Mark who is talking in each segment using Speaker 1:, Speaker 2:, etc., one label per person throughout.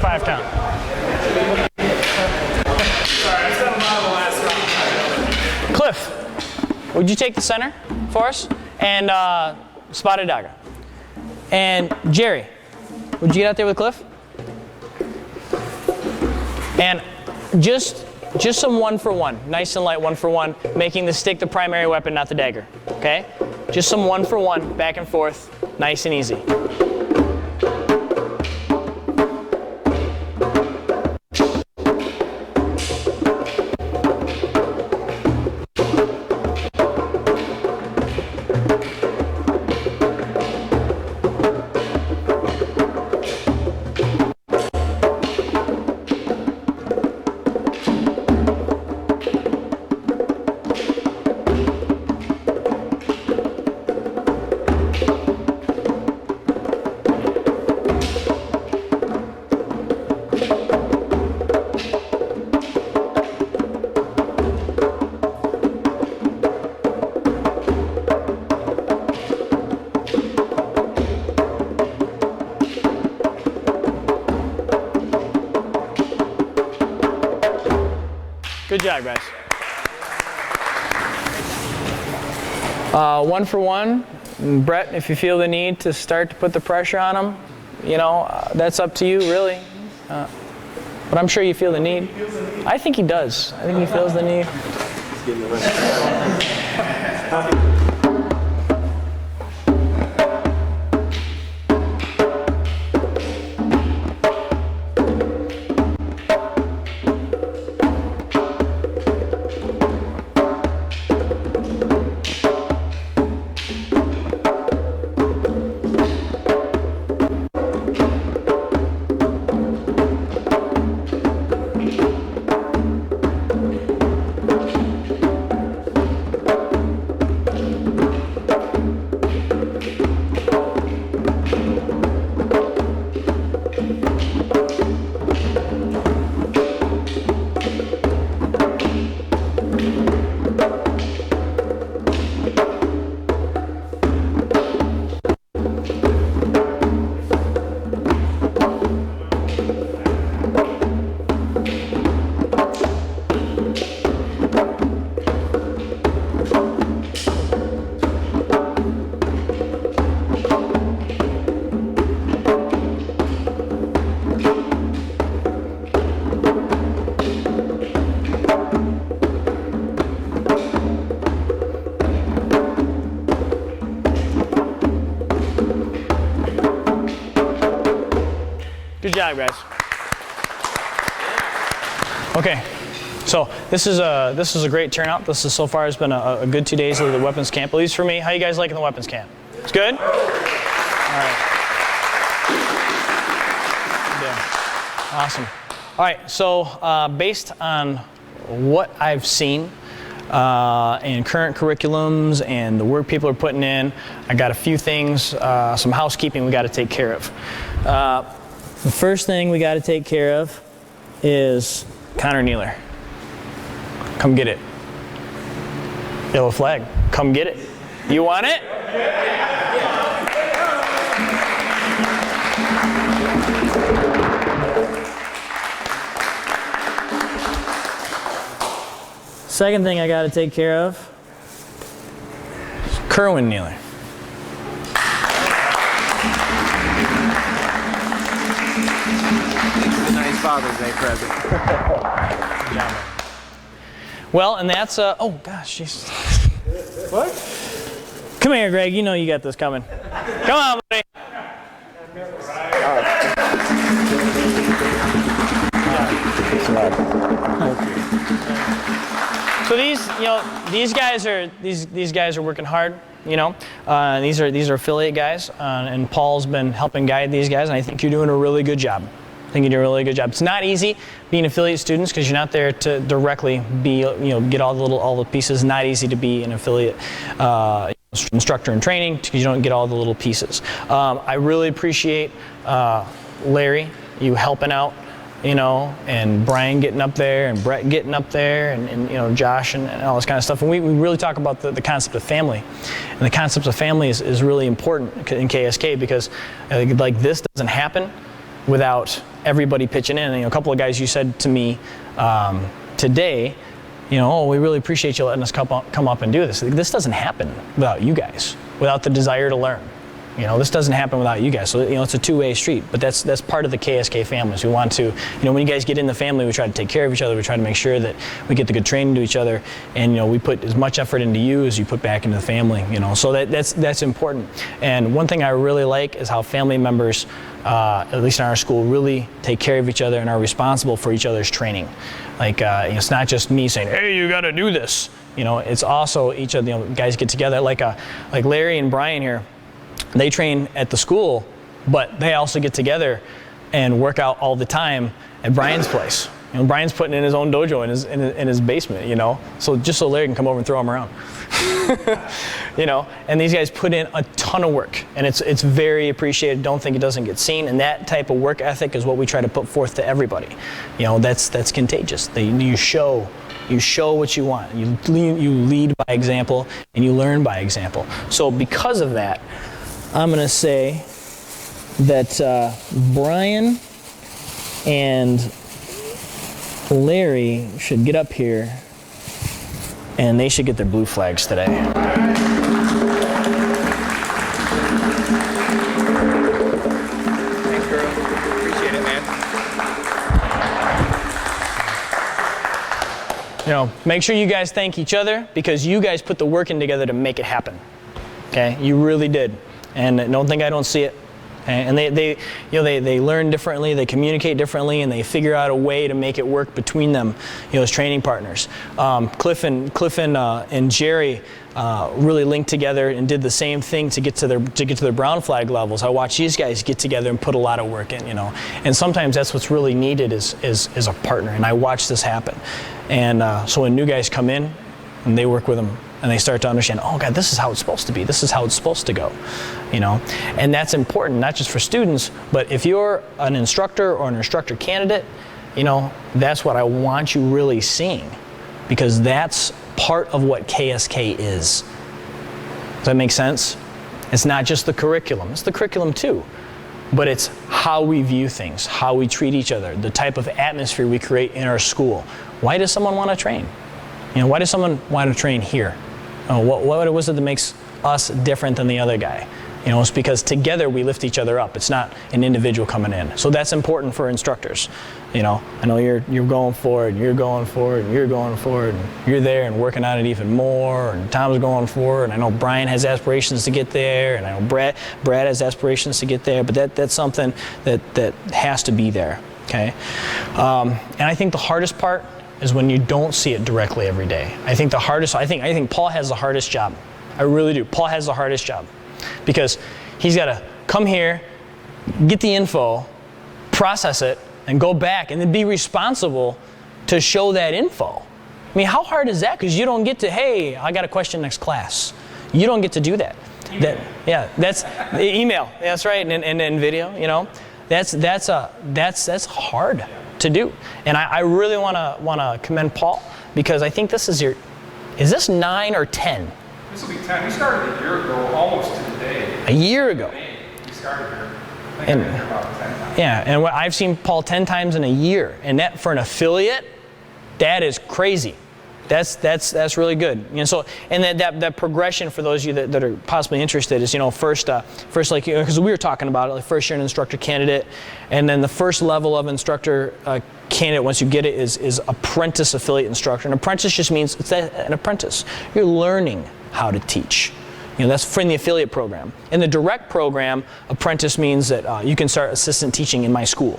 Speaker 1: 5 count. Cliff, would you take the center for us? And spotted dagger. And Jerry, would you get out there with Cliff? And just some 1-for-1, nice and light 1-for-1, making the stick the primary weapon, not the dagger. Okay? Just some 1-for-1, back and forth, nice and easy. Good job, guys. 1-for-1. Brett, if you feel the need to start to put the pressure on him, you know, that's up to you, really. But I'm sure you feel the need. I think he does. I think he feels the need. Good job, guys. Okay, so this is a great turnout. This is so far has been a good 2 days of the weapons camp, at least for me. How you guys liking the weapons camp? It's good? All right. Yeah. Awesome. All right, so based on what I've seen in current curriculums and the work people are putting in, I got a few things, some housekeeping we got to take care of. The first thing we got to take care of is counter kneeler. Come get it. Yellow flag. Come get it. You want it? Second thing I got to take care of is Kerwin kneeler.
Speaker 2: Father's Day present.
Speaker 1: Yeah. Well, and that's oh gosh, jeez.
Speaker 2: What?
Speaker 1: Come here, Greg. You know you got this coming. Come on, buddy. So these guys are working hard. You know, these are affiliate guys, and Paul's been helping guide these guys, and I think you're doing a really good job. I think you do a really good job. It's not easy being affiliate students because you're not there to directly be, get all the pieces. Not easy to be an affiliate instructor in training because you don't get all the little pieces. I really appreciate Larry, you helping out, and Brian getting up there and Brett getting up there and Josh and all this kind of stuff. And we really talk about the concept of family. And the concept of family is really important in KSK because like this doesn't happen without everybody pitching in. And, a couple of guys, you said to me today, oh, we really appreciate you letting us come up and do this. This doesn't happen without you guys, without the desire to learn. This doesn't happen without you guys. So, it's a two-way street, but that's part of the KSK families. We want to, when you guys get in the family, we try to take care of each other. We try to make sure that we get the good training to each other, and, we put as much effort into you as you put back into the family, so that's important. And one thing I really like is how family members, at least in our school, really take care of each other and are responsible for each other's training. Like, it's not just me saying, hey, you got to do this. It's also each of the guys get together, like Larry and Brian here. They train at the school, but they also get together and work out all the time at Brian's place. Brian's putting in his own dojo in his basement, so just so Larry can come over and throw him around. And these guys put in a ton of work, and it's very appreciated. Don't think it doesn't get seen, and that type of work ethic is what we try to put forth to everybody. That's contagious. You show what you want. You lead by example, and you learn by example. So because of that, I'm going to say that Brian and Larry should get up here, and they should get their blue flags today. Thanks,
Speaker 2: girl. Appreciate it, man.
Speaker 1: Make sure you guys thank each other, because you guys put the work in together to make it happen. Okay, you really did. And don't think I don't see it. And they learn differently, they communicate differently, and they figure out a way to make it work between them, as training partners. Cliff and Jerry really linked together and did the same thing to get to their brown flag levels. I watch these guys get together and put a lot of work in, And sometimes that's what's really needed is a partner. And I watch this happen. And so when new guys come in and they work with them, and they start to understand, oh God, this is how it's supposed to be. This is how it's supposed to go, And that's important, not just for students, but if you're an instructor or an instructor candidate, that's what I want you really seeing, because that's part of what KSK is. Does that make sense? It's not just the curriculum. It's the curriculum too, but it's how we view things, how we treat each other, the type of atmosphere we create in our school. Why does someone want to train? Why does someone want to train here? What was it that makes us different than the other guy? It's because together we lift each other up. It's not an individual coming in. So that's important for instructors. I know you're going forward, you're going forward, and you're going forward, and you're there and working on it even more, and Tom's going forward, and I know Brian has aspirations to get there, and I know Brad has aspirations to get there, but that's something that has to be there, okay? And I think the hardest part is when you don't see it directly every day. I think Paul has the hardest job. I really do. Paul has the hardest job, because he's got to come here, get the info, process it, and go back and then be responsible to show that info. I mean, how hard is that? Because you don't get to, hey, I got a question next class. You don't get to do that. That's email. That's right, and video. That's hard to do. And I really want to commend Paul, because I think this is this 9 or 10?
Speaker 3: This will be 10. We started a year ago, almost to the day.
Speaker 1: A year ago.
Speaker 3: We started here. I think I've been here about 10 times.
Speaker 1: Yeah, and I've seen Paul 10 times in a year, and that for an affiliate, that is crazy. That's really good. And that progression for those of you that are possibly interested is, first like, because we were talking about it, like first you're an instructor candidate, and then the first level of instructor candidate, once you get it, is apprentice affiliate instructor. An apprentice just means it's an apprentice. You're learning how to teach. That's from the affiliate program. In the direct program, apprentice means that you can start assistant teaching in my school.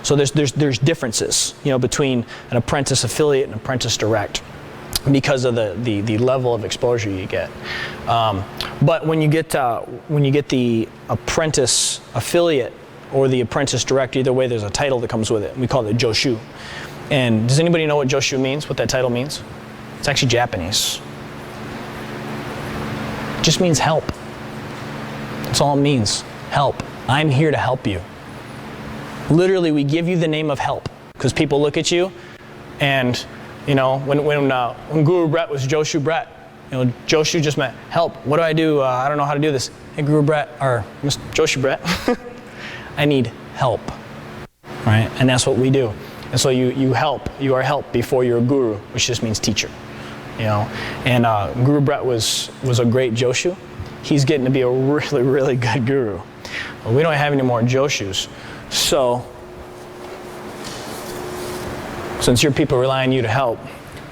Speaker 1: So there's differences, between an apprentice affiliate and apprentice direct, because of the level of exposure you get. But when you get the apprentice affiliate or the apprentice direct, either way, there's a title that comes with it. We call it Joshu. And does anybody know what Joshu means? What that title means? It's actually Japanese. It just means help. That's all it means. Help. I'm here to help you. Literally, we give you the name of help, because people look at you, and when Guru Brett was Joshu Brett, Joshu just meant help. What do I do? I don't know how to do this. Hey, Guru Brett, or Mr. Joshu Brett, I need help. right? And that's what we do. And so you help. You are help before you're a guru, which just means teacher. You know, and Guru Brett was a great Joshu. He's getting to be a really, really good guru. Well, we don't have any more Joshus. So, since your people rely on you to help,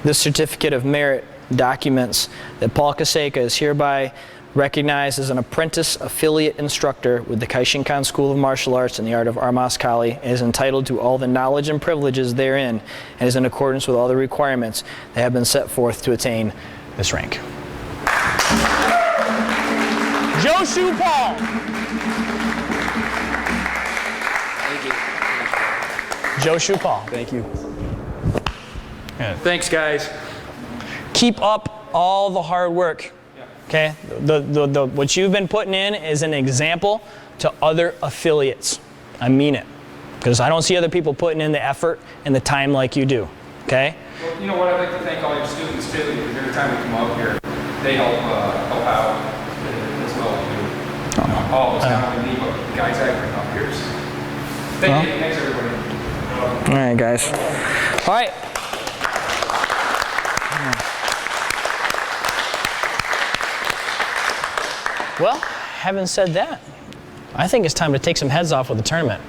Speaker 1: this certificate of merit documents that Paul Kaseka is hereby recognized as an apprentice affiliate instructor with the Kaishinkan School of Martial Arts in the art of Armas Kali, and is entitled to all the knowledge and privileges therein, and is in accordance with all the requirements that have been set forth to attain this rank. Joshu Paul.
Speaker 2: Thank you.
Speaker 1: Joshu Paul.
Speaker 2: Thank you.
Speaker 1: Good.
Speaker 3: Thanks, guys.
Speaker 1: Keep up all the hard work. Okay, what you've been putting in is an example to other affiliates. I mean it, because I don't see other people putting in the effort and the time like you do. Okay.
Speaker 3: Well, you know what? I'd like to thank all your students too, because every time we come out here, they help out as well too. All of us, not only me, but the guys I bring up here. So thank you. Thanks, everybody.
Speaker 1: All right, guys. All right. Well, having said that, I think it's time to take some heads off with the tournament.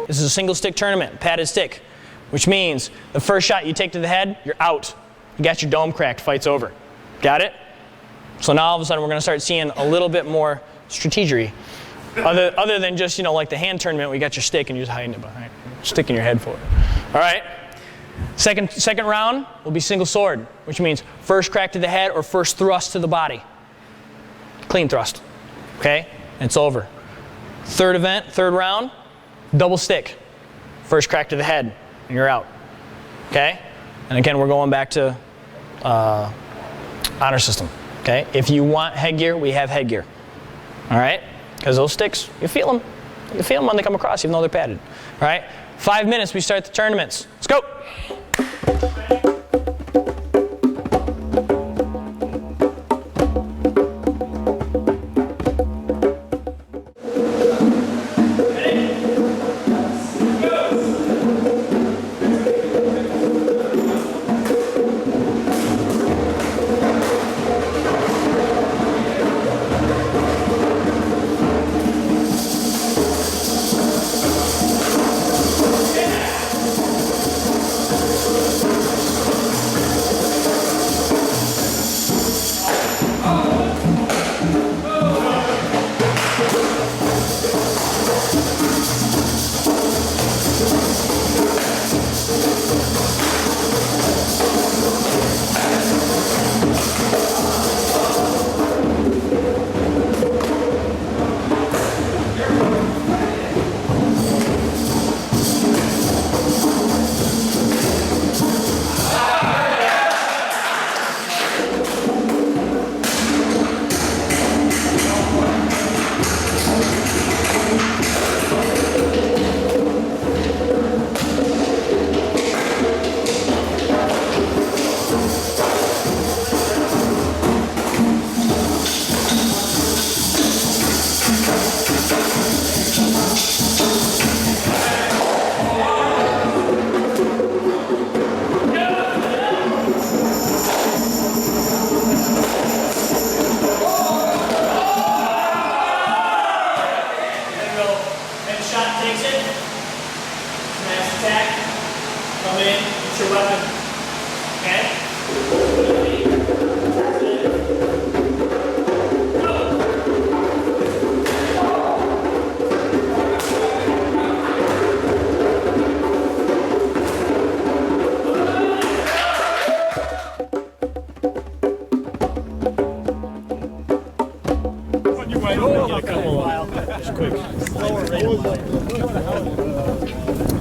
Speaker 1: This is a single stick tournament, padded stick, which means the first shot you take to the head, you're out. You got your dome cracked, fight's over. Got it? So now all of a sudden we're going to start seeing a little bit more strategery. Other than just, you know, like the hand tournament where you got your stick and you're just hiding it behind, sticking your head forward. All right? Second round will be single sword, which means first crack to the head or first thrust to the body. Clean thrust, okay? And it's over. Third round, double stick. First crack to the head, and you're out, okay? And again, we're going back to honor system, okay? If you want headgear, we have headgear, all right? Because those sticks, you feel them. You feel them when they come across, even though they're padded, all right? 5 minutes, we start the tournaments. Let's go.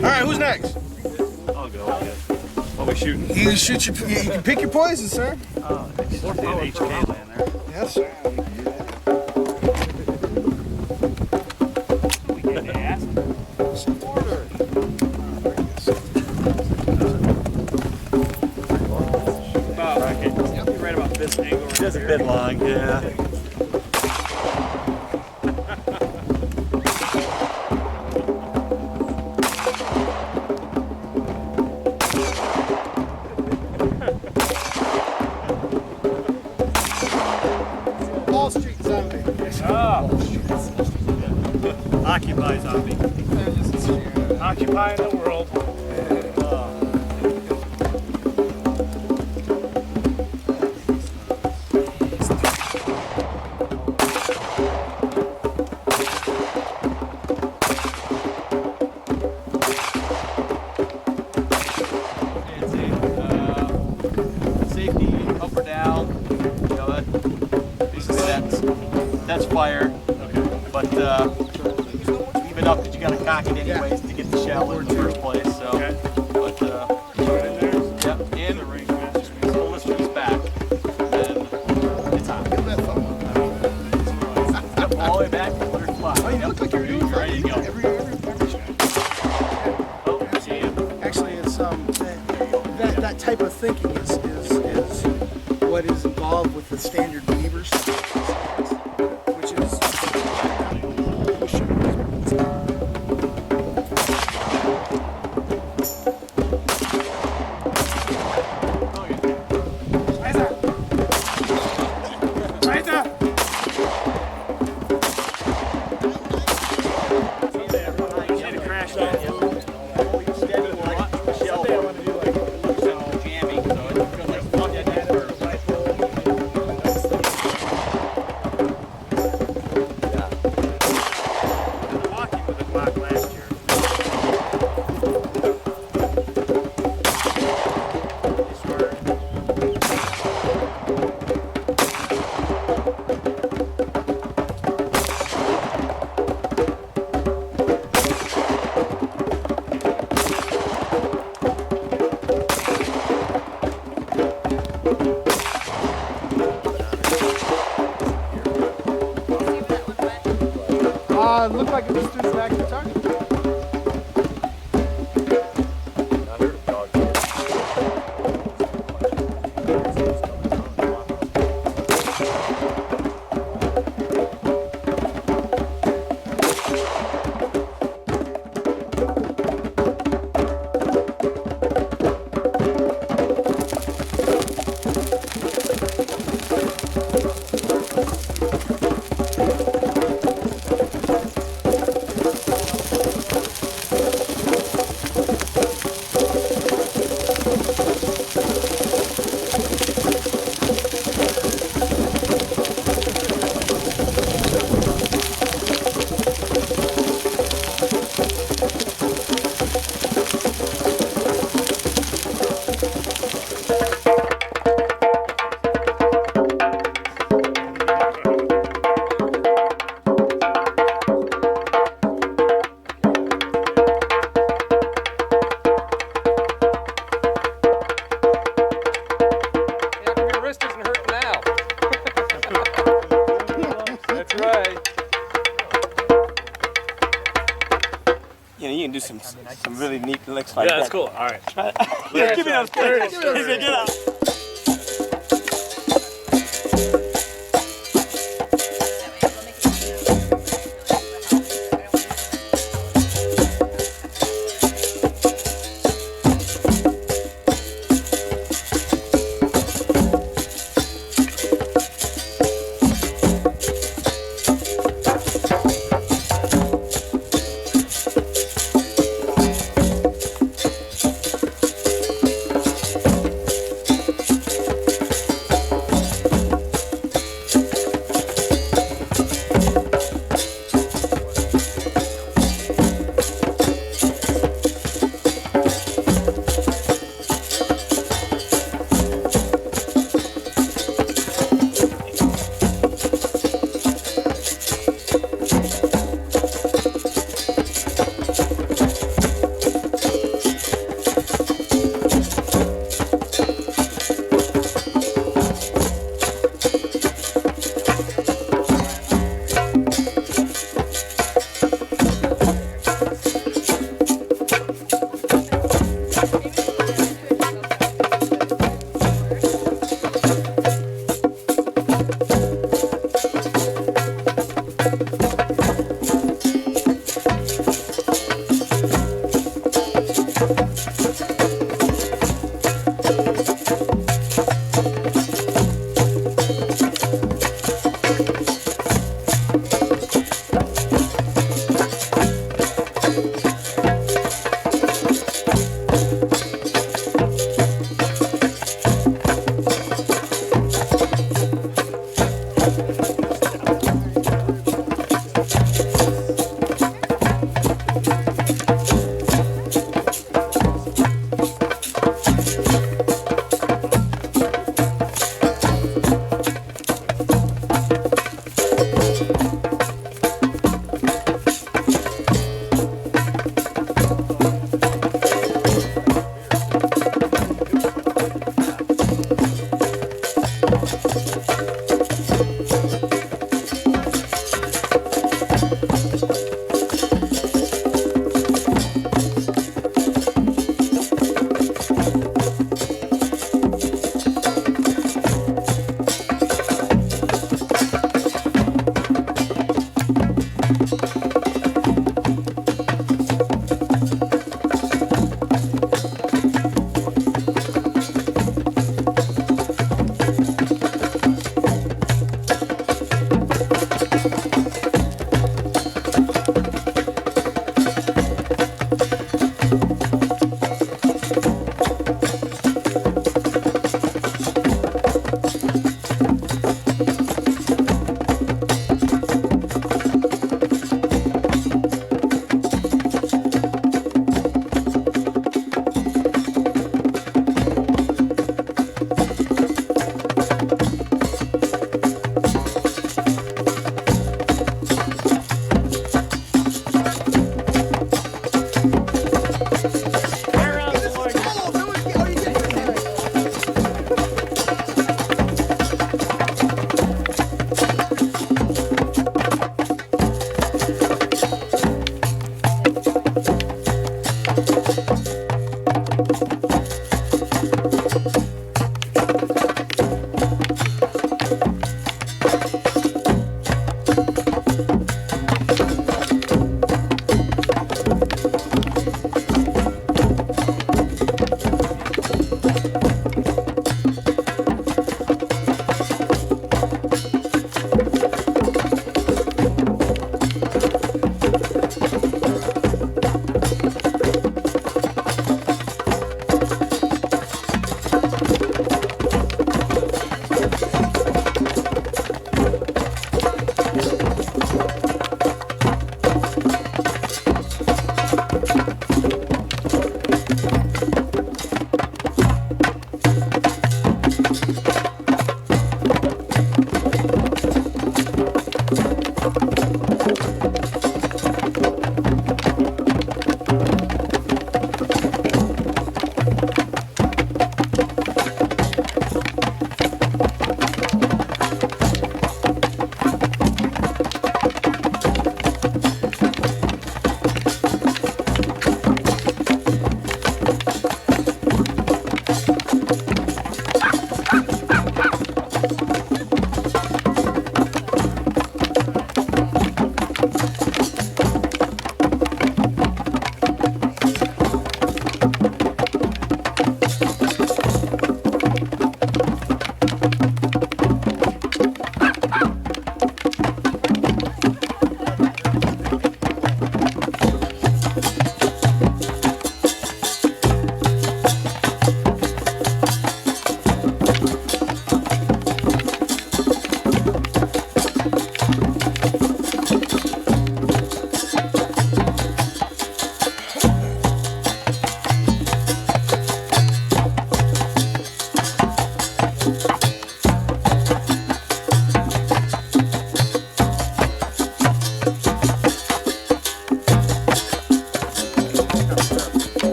Speaker 4: Alright, who's next?
Speaker 5: I'll go. What we shooting?
Speaker 4: You can pick your poison, sir.
Speaker 5: Oh, HK land there.
Speaker 4: Yes, sir.
Speaker 5: We get the ass.
Speaker 3: Right about this angle.
Speaker 5: Just a bit long, yeah. Occupy zombie. Occupying the world.
Speaker 6: Safety up or down. You know, basically that's fire. But even up, because you got to cock it anyways to get the shell in the first place. So, but yep, in. So let's release back. Then it's on. Step all the way back to clear fly. Oh, you look like you're doing ready to go. Oh, see ya.
Speaker 7: Actually, it's that type of thinking is what is involved with the standard weavers, which is looked like it was through the back of the target.
Speaker 6: Some really neat licks like that.
Speaker 5: Yeah, that's cool. All right.
Speaker 6: Give me those players. Get out.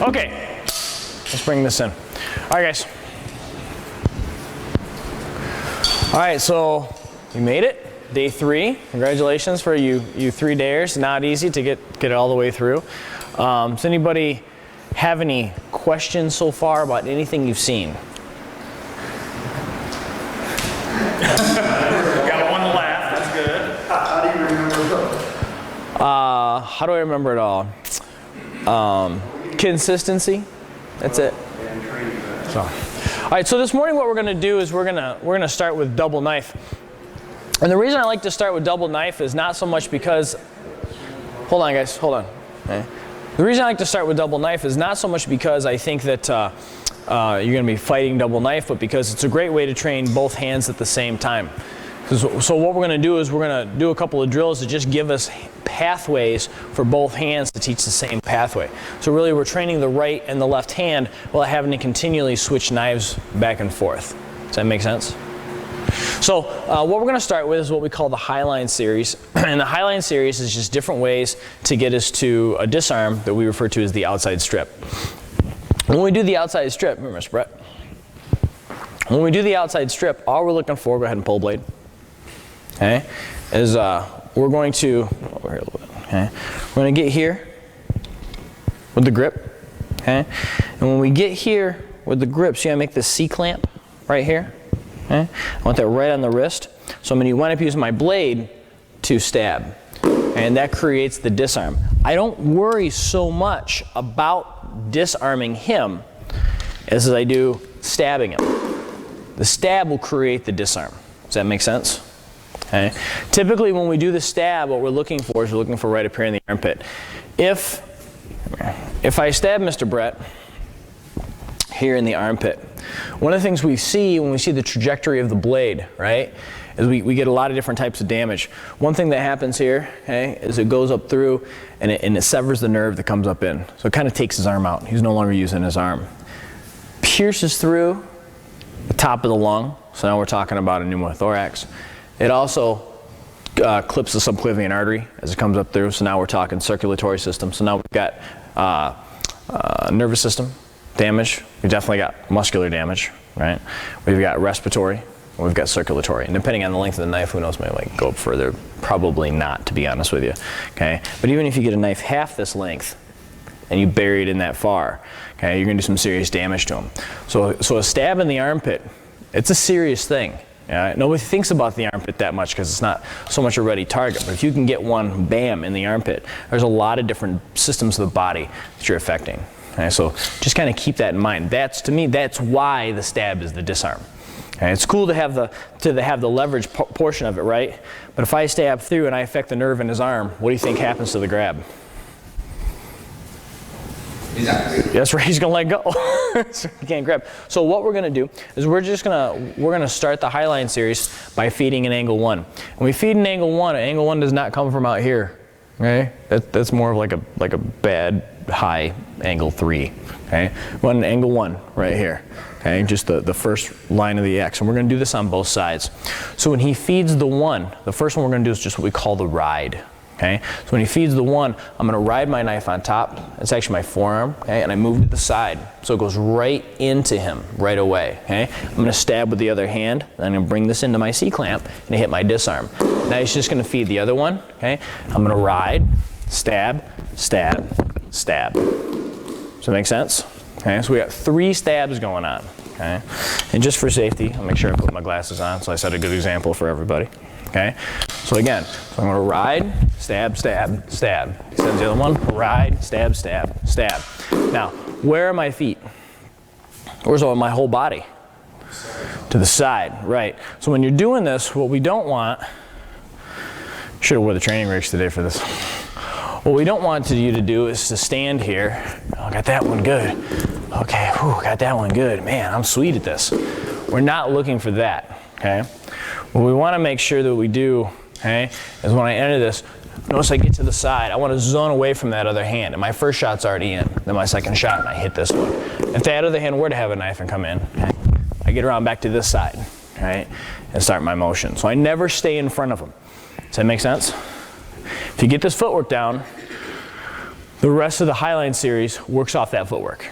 Speaker 1: Okay, let's bring this in. All right, guys. All right, so you made it. Day 3. Congratulations for you 3 dares. Not easy to get it all the way through. Does anybody have any questions so far about anything you've seen?
Speaker 5: Got one to laugh. That's good.
Speaker 6: How do you remember those?
Speaker 1: How do I remember it all? Consistency. That's it. So, all right. So this morning, what we're going to do is we're gonna start with double knife. And the reason I like to start with double knife is not so much because. Hold on, guys. Hold on. Okay. The reason I like to start with double knife is not so much because I think that you're going to be fighting double knife, but because it's a great way to train both hands at the same time. So what we're going to do is we're going to do a couple of drills to just give us pathways for both hands to teach the same pathway. So really we're training the right and the left hand while having to continually switch knives back and forth. Does that make sense? So what we're going to start with is what we call the Highline series. And the Highline series is just different ways to get us to a disarm that we refer to as the outside strip. When we do the outside strip, remember, Mr. Brett, when we do the outside strip, all we're looking for, go ahead and pull blade, okay, is we're going to, over here a little bit, okay, we're going to get here with the grip, okay, and when we get here with the grip, see how I make this C-clamp right here, okay, I want that right on the wrist, so I'm going to wind up using my blade to stab, and that creates the disarm. I don't worry so much about disarming him as I do stabbing him. The stab will create the disarm. Does that make sense? Okay. Typically when we do the stab, what we're looking for is we're looking for right up here in the armpit. If I stab Mr. Brett here in the armpit, one of the things we see when we see the trajectory of the blade, right, is we get a lot of different types of damage. One thing that happens here, okay, is it goes up through and it severs the nerve that comes up in. So it kind of takes his arm out. He's no longer using his arm. Pierces through the top of the lung. So now we're talking about a pneumothorax. It also clips the subclavian artery as it comes up through. So now we're talking circulatory system. So now we've got nervous system damage. We've definitely got muscular damage, right? We've got respiratory. We've got circulatory, and depending on the length of the knife, who knows, maybe like go up further. Probably not, to be honest with you. Okay, but even if you get a knife half this length and you bury it in that far, okay, you're going to do some serious damage to him. So a stab in the armpit, it's a serious thing. Yeah, nobody thinks about the armpit that much because it's not so much a ready target. But if you can get one, bam, in the armpit, there's a lot of different systems of the body that you're affecting. Okay, so just kind of keep that in mind. To me, that's why the stab is the disarm. Okay, it's cool to have the leverage portion of it, right? But if I stab through and I affect the nerve in his arm, what do you think happens to the grab? That's right, he's gonna let go. So he can't grab. So what we're gonna do is we're gonna start the Highline series by feeding an angle 1. When we feed an angle 1 does not come from out here. Okay, that's more of like a bad high angle 3. Okay, one angle 1 right here. Okay, just the first line of the X, and we're going to do this on both sides. So when he feeds the 1, the first one we're going to do is just what we call the ride. Okay, so when he feeds the 1, I'm going to ride my knife on top. It's actually my forearm, okay, and I move to the side, so it goes right into him right away. Okay, I'm going to stab with the other hand, and I'm going to bring this into my C-clamp and hit my disarm. Now he's just going to feed the other one. Okay, I'm going to ride, stab, stab, stab. Does that make sense? Okay, so we got 3 stabs going on. Okay, and just for safety, I'll make sure I put my glasses on so I set a good example for everybody. Okay, so again, I'm going to ride, stab, stab, stab. Sends the other one, ride, stab, stab, stab. Now, where are my feet? Where's my whole body? To the side, right. So when you're doing this, what we don't want, should have wore the training rigs today for this. What we don't want you to do is to stand here. Oh, got that one good. Okay, whew, got that one good. Man, I'm sweet at this. We're not looking for that, okay? What we want to make sure that we do, okay, is when I enter this, notice I get to the side. I want to zone away from that other hand. And my first shot's already in. Then my second shot, and I hit this one. If that other hand were to have a knife and come in, okay, I get around back to this side, right, and start my motion. So I never stay in front of him. Does that make sense? If you get this footwork down, The rest of the Highline series works off that footwork,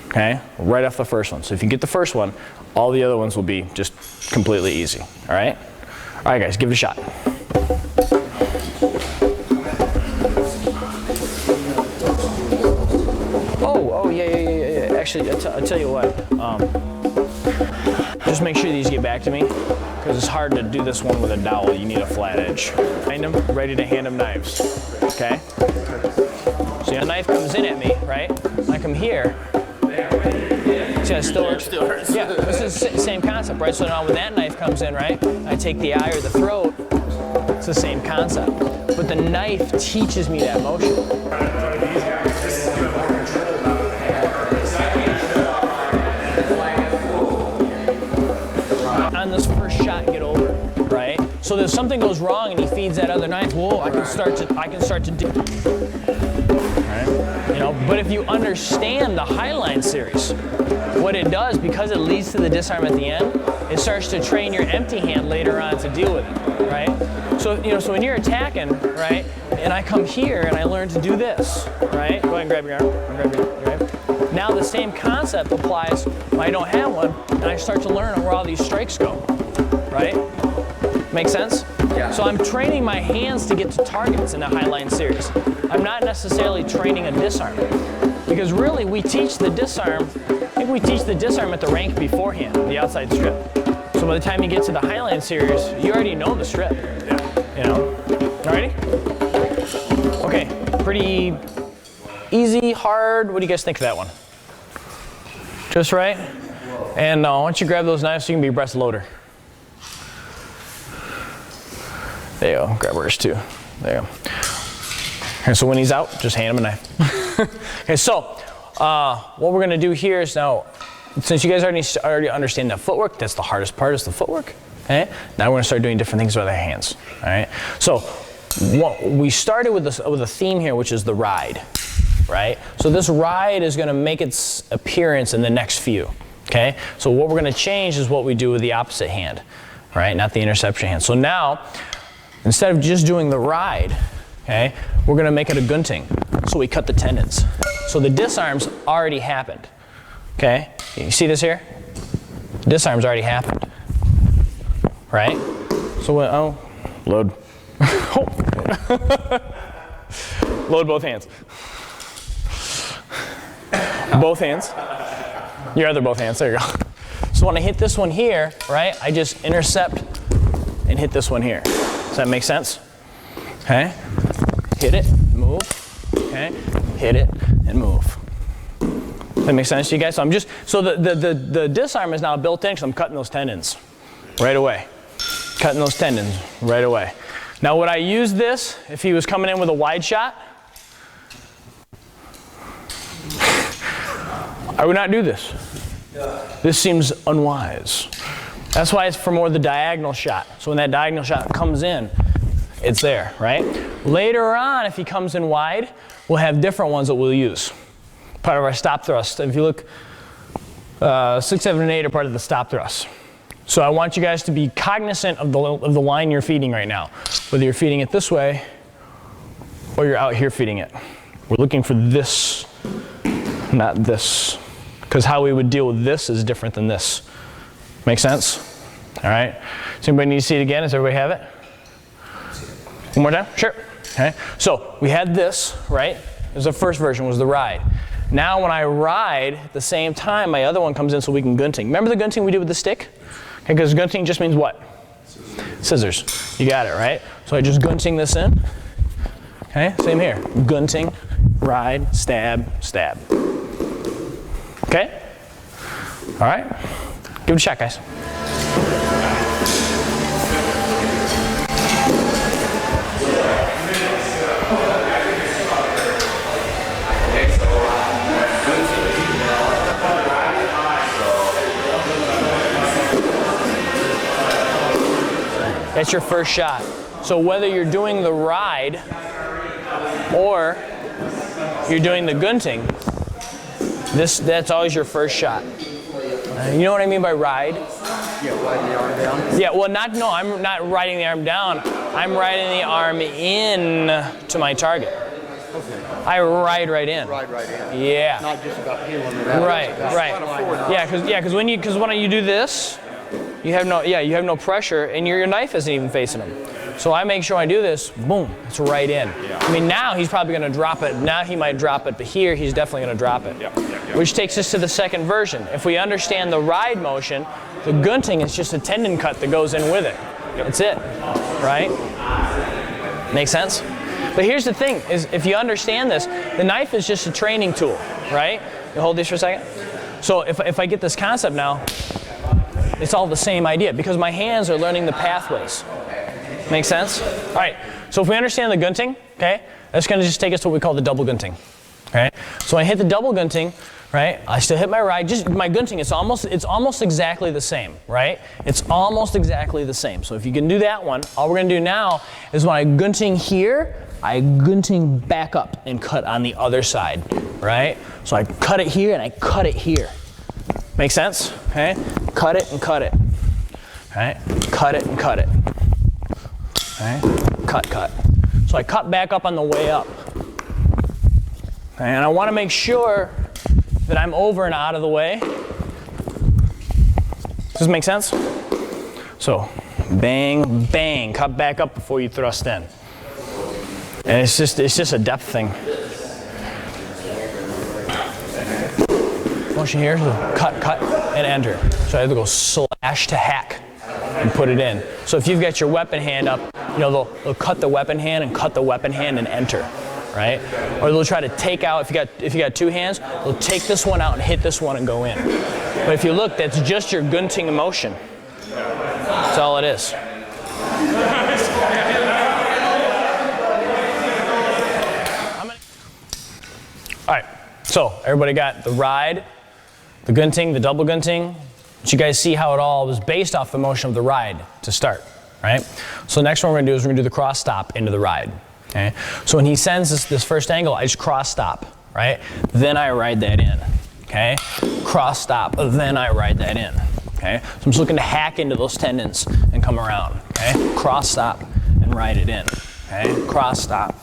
Speaker 1: okay? Right off the first one. So if you get the first one, all the other ones will be just completely easy, all right? All right, guys, give it a shot. Oh, yeah. Actually, I'll tell you what. Just make sure these get back to me, because it's hard to do this one with a dowel. You need a flat edge. Find them, ready to hand them knives, okay? So the knife comes in at me, right? I come here. See, that still works? Yeah, this is the same concept, right? So now when that knife comes in, right, I take the eye or the throat, it's the same concept. But the knife teaches me that motion. On this first shot, get over, right? So if something goes wrong and he feeds that other knife, whoa, I can start to do. Right? You know, but if you understand the Highline series, what it does, because it leads to the disarm at the end, it starts to train your empty hand later on to deal with it, right? So so when you're attacking, right, and I come here and I learn to do this, right? Go ahead and grab your arm, right? Now the same concept applies when I don't have one, and I start to learn where all these strikes go, right? Make sense?
Speaker 2: Yeah.
Speaker 1: So I'm training my hands to get to targets in the Highline series. I'm not necessarily training a disarm, because really we teach the disarm. I think we teach the disarm at the rank beforehand, the outside strip. So by the time you get to the Highline series, you already know the strip. Yeah. You know? Alrighty? Okay. Pretty easy, hard. What do you guys think of that one? Just right? And why don't you grab those knives so you can be breast loader. There you go. Grab hers too. There you go. Okay, so when he's out, just hand him a knife. Okay, so what we're going to do here is now, since you guys already understand the footwork, that's the hardest part is the footwork. Okay? Now we're going to start doing different things with our hands. All right? So we started with a theme here, which is the ride. Right? So this ride is going to make its appearance in the next few. Okay? So what we're going to change is what we do with the opposite hand. Right? Not the interception hand. So now, instead of just doing the ride, okay, we're going to make it a gunting. So we cut the tendons. So the disarm's already happened. Okay? You see this here? Disarm's already happened. Right? So load. Load both hands. Both hands. Your other both hands. There you go. So when I hit this one here, right, I just intercept and hit this one here. Does that make sense? Okay. Hit it, move. Okay. Hit it and move. Does that make sense to you guys? So the disarm is now built in because I'm cutting those tendons right away. Cutting those tendons right away. Now would I use this if he was coming in with a wide shot? I would not do this. This seems unwise. That's why it's for more the diagonal shot. So when that diagonal shot comes in, it's there, right? Later on, if he comes in wide, we'll have different ones that we'll use. Part of our stop thrust. If you look, 6, 7, and 8 are part of the stop thrust. So I want you guys to be cognizant of the line you're feeding right now. Whether you're feeding it this way, or you're out here feeding it. We're looking for this, not this. Because how we would deal with this is different than this. Make sense? All right. Does anybody need to see it again? Does everybody have it? One more time? Sure. Okay. So we had this, right? This was the first version, was the ride. Now when I ride, at the same time, my other one comes in so we can gunting. Remember the gunting we did with the stick? Okay, because gunting just means what? Scissors. You got it, right? So I just gunting this in. Okay, same here. Gunting, ride, stab, stab. Okay? All right. Give it a shot, guys. That's your first shot. So whether you're doing the ride or you're doing the gunting, that's always your first shot. You know what I mean by ride?
Speaker 2: Yeah, riding the arm down.
Speaker 1: Yeah, well, I'm not riding the arm down. I'm riding the arm in to my target. I ride right in.
Speaker 2: Ride right in.
Speaker 1: Yeah.
Speaker 2: Not just about healing it out.
Speaker 1: Right,
Speaker 2: It's about
Speaker 1: right.
Speaker 2: sliding out.
Speaker 1: Yeah, because when you do this, you have no pressure, and your knife isn't even facing him. So I make sure I do this, boom, it's right in.
Speaker 5: Yeah.
Speaker 1: I mean, now he's probably going to drop it. Now he might drop it, but here he's definitely going to drop it. Which takes us to the second version. If we understand the ride motion, the gunting is just a tendon cut that goes in with it. That's it, right? Make sense? But here's the thing, is if you understand this, the knife is just a training tool, right? You hold this for a second. So if I get this concept now, it's all the same idea because my hands are learning the pathways. Make sense? All right, so if we understand the gunting, okay, that's gonna just take us to what we call the double gunting, okay? So I hit the double gunting, right? I still hit my ride, just my gunting, it's almost exactly the same, right? It's almost exactly the same. So if you can do that one, all we're gonna do now is when I gunting here, I gunting back up and cut on the other side, right? So I cut it here and I cut it here. Make sense? Okay? Cut it and cut it. Right? Cut it and cut it. Okay? Cut, cut. So I cut back up on the way up. Okay? And I want to make sure that I'm over and out of the way. Does this make sense? So bang, bang, cut back up before you thrust in. And it's just a depth thing. Motion here, so cut, cut, and enter. So I have to go slash to hack and put it in. So if you've got your weapon hand up, you know, they'll cut the weapon hand and cut the weapon hand and enter, right? Or they'll try to take out, if you got two hands, they'll take this one out and hit this one and go in. But if you look, that's just your gunting motion. That's all it is. All right, so everybody got the ride, the gunting, the double gunting. But you guys see how it all was based off the motion of the ride to start, right? So the next one we're gonna do is we're gonna do the cross stop into the ride, okay? So when he sends this first angle, I just cross stop, right? Then I ride that in, okay? Cross stop, then I ride that in, okay? So I'm just looking to hack into those tendons and come around, okay? Cross stop and ride it in, okay? Cross stop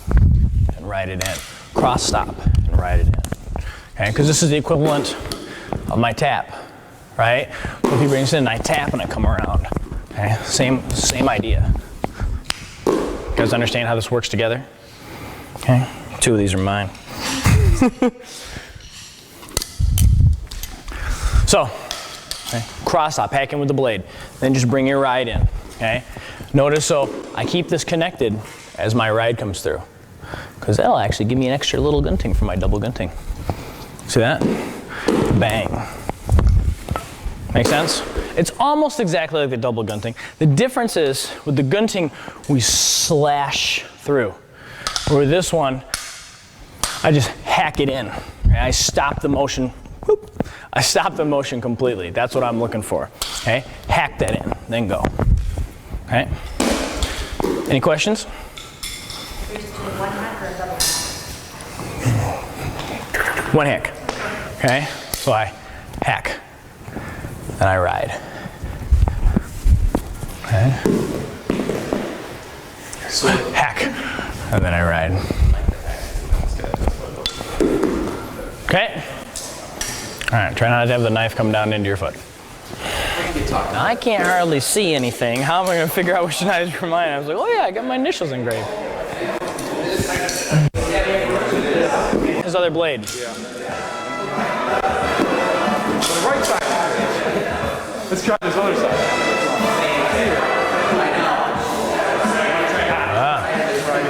Speaker 1: and ride it in. Cross stop and ride it in, okay? Because this is the equivalent of my tap, right? So if he brings it in, I tap and I come around, okay? Same idea. You guys understand how this works together? Okay, 2 of these are mine. So, okay, cross stop, hack in with the blade. Then just bring your ride in, okay? Notice, so I keep this connected as my ride comes through, because that'll actually give me an extra little gunting for my double gunting. See that? Bang. Make sense? It's almost exactly like the double gunting. The difference is, with the gunting, we slash through. Where with this one, I just hack it in. Okay? I stop the motion. Whoop. I stop the motion completely. That's what I'm looking for. Okay? Hack that in, then go. Okay? Any questions? One hack. Okay? So I hack. And I ride. Okay? Hack. And then I ride. Okay? Alright, try not to have the knife come down into your foot. Now, I can't hardly see anything. How am I going to figure out which knives are mine? I was like, oh yeah, I got my initials engraved. His other blade.
Speaker 3: Yeah. The right side. Let's try this other side.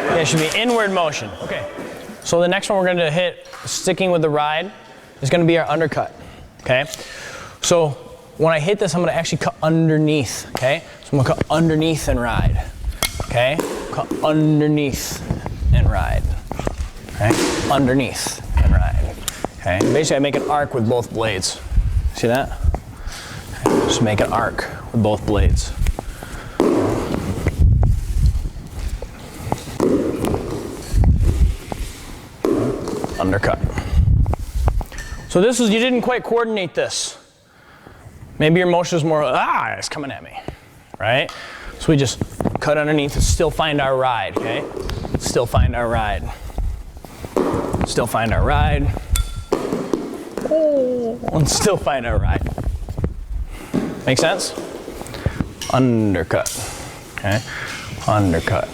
Speaker 1: Yeah, it should be inward motion. Okay. So the next one we're going to hit, sticking with the ride, is going to be our undercut. Okay. So when I hit this, I'm going to actually cut underneath. Okay. So I'm going to cut underneath and ride. Okay. Cut underneath and ride. Okay. Underneath and ride. Okay. Basically, I make an arc with both blades. See that? Okay. Just make an arc with both blades. Undercut. So this is, you didn't quite coordinate this. Maybe your motion is more, it's coming at me, right? So we just cut underneath and still find our ride, okay? Still find our ride. Still find our ride. Oh, and still find our ride. Make sense? Undercut. Okay? Undercut.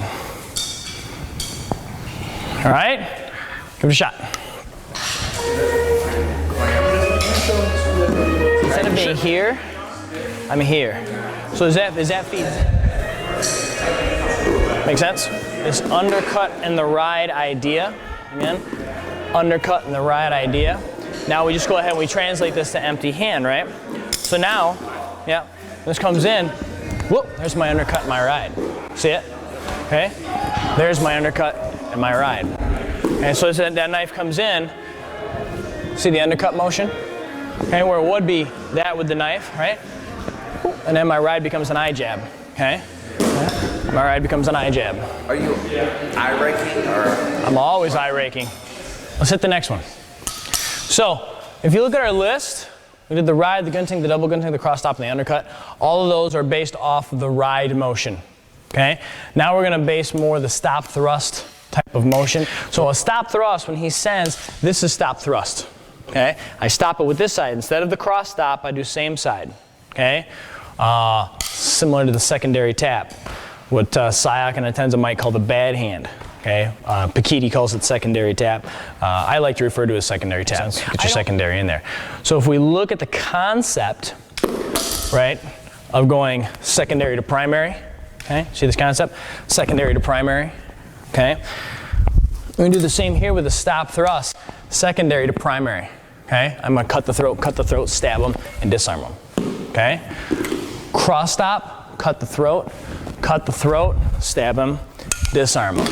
Speaker 1: All right? Give it a shot. Instead of being here, I'm here. So is that feet? Make sense? This undercut and the ride idea. Again, undercut and the ride idea. Now we just go ahead and we translate this to empty hand, right? So now, yeah, this comes in. Whoop, there's my undercut and my ride. See it? Okay? There's my undercut and my ride. And so as that knife comes in, see the undercut motion? Okay, where it would be that with the knife, right? And then my ride becomes an eye jab, okay? My ride becomes an eye jab.
Speaker 2: Are you eye raking or?
Speaker 1: I'm always eye raking. Let's hit the next one. So, if you look at our list, we did the ride, the gunting, the double gunting, the cross stop, and the undercut. All of those are based off the ride motion, okay? Now we're gonna base more the stop thrust type of motion. So a stop thrust, when he sends, this is stop thrust, okay? I stop it with this side. Instead of the cross stop, I do same side, okay? Similar to the secondary tap. What Sayak and Atenza might call the bad hand. Okay, Piketty calls it secondary tap. I like to refer to it as secondary tap. Get your secondary in there. So if we look at the concept, right, of going secondary to primary, okay, see this concept? Secondary to primary, okay? We're gonna do the same here with the stop thrust, secondary to primary, okay? I'm gonna cut the throat, stab them, and disarm them, okay? Cross stop, cut the throat, stab them, disarm them.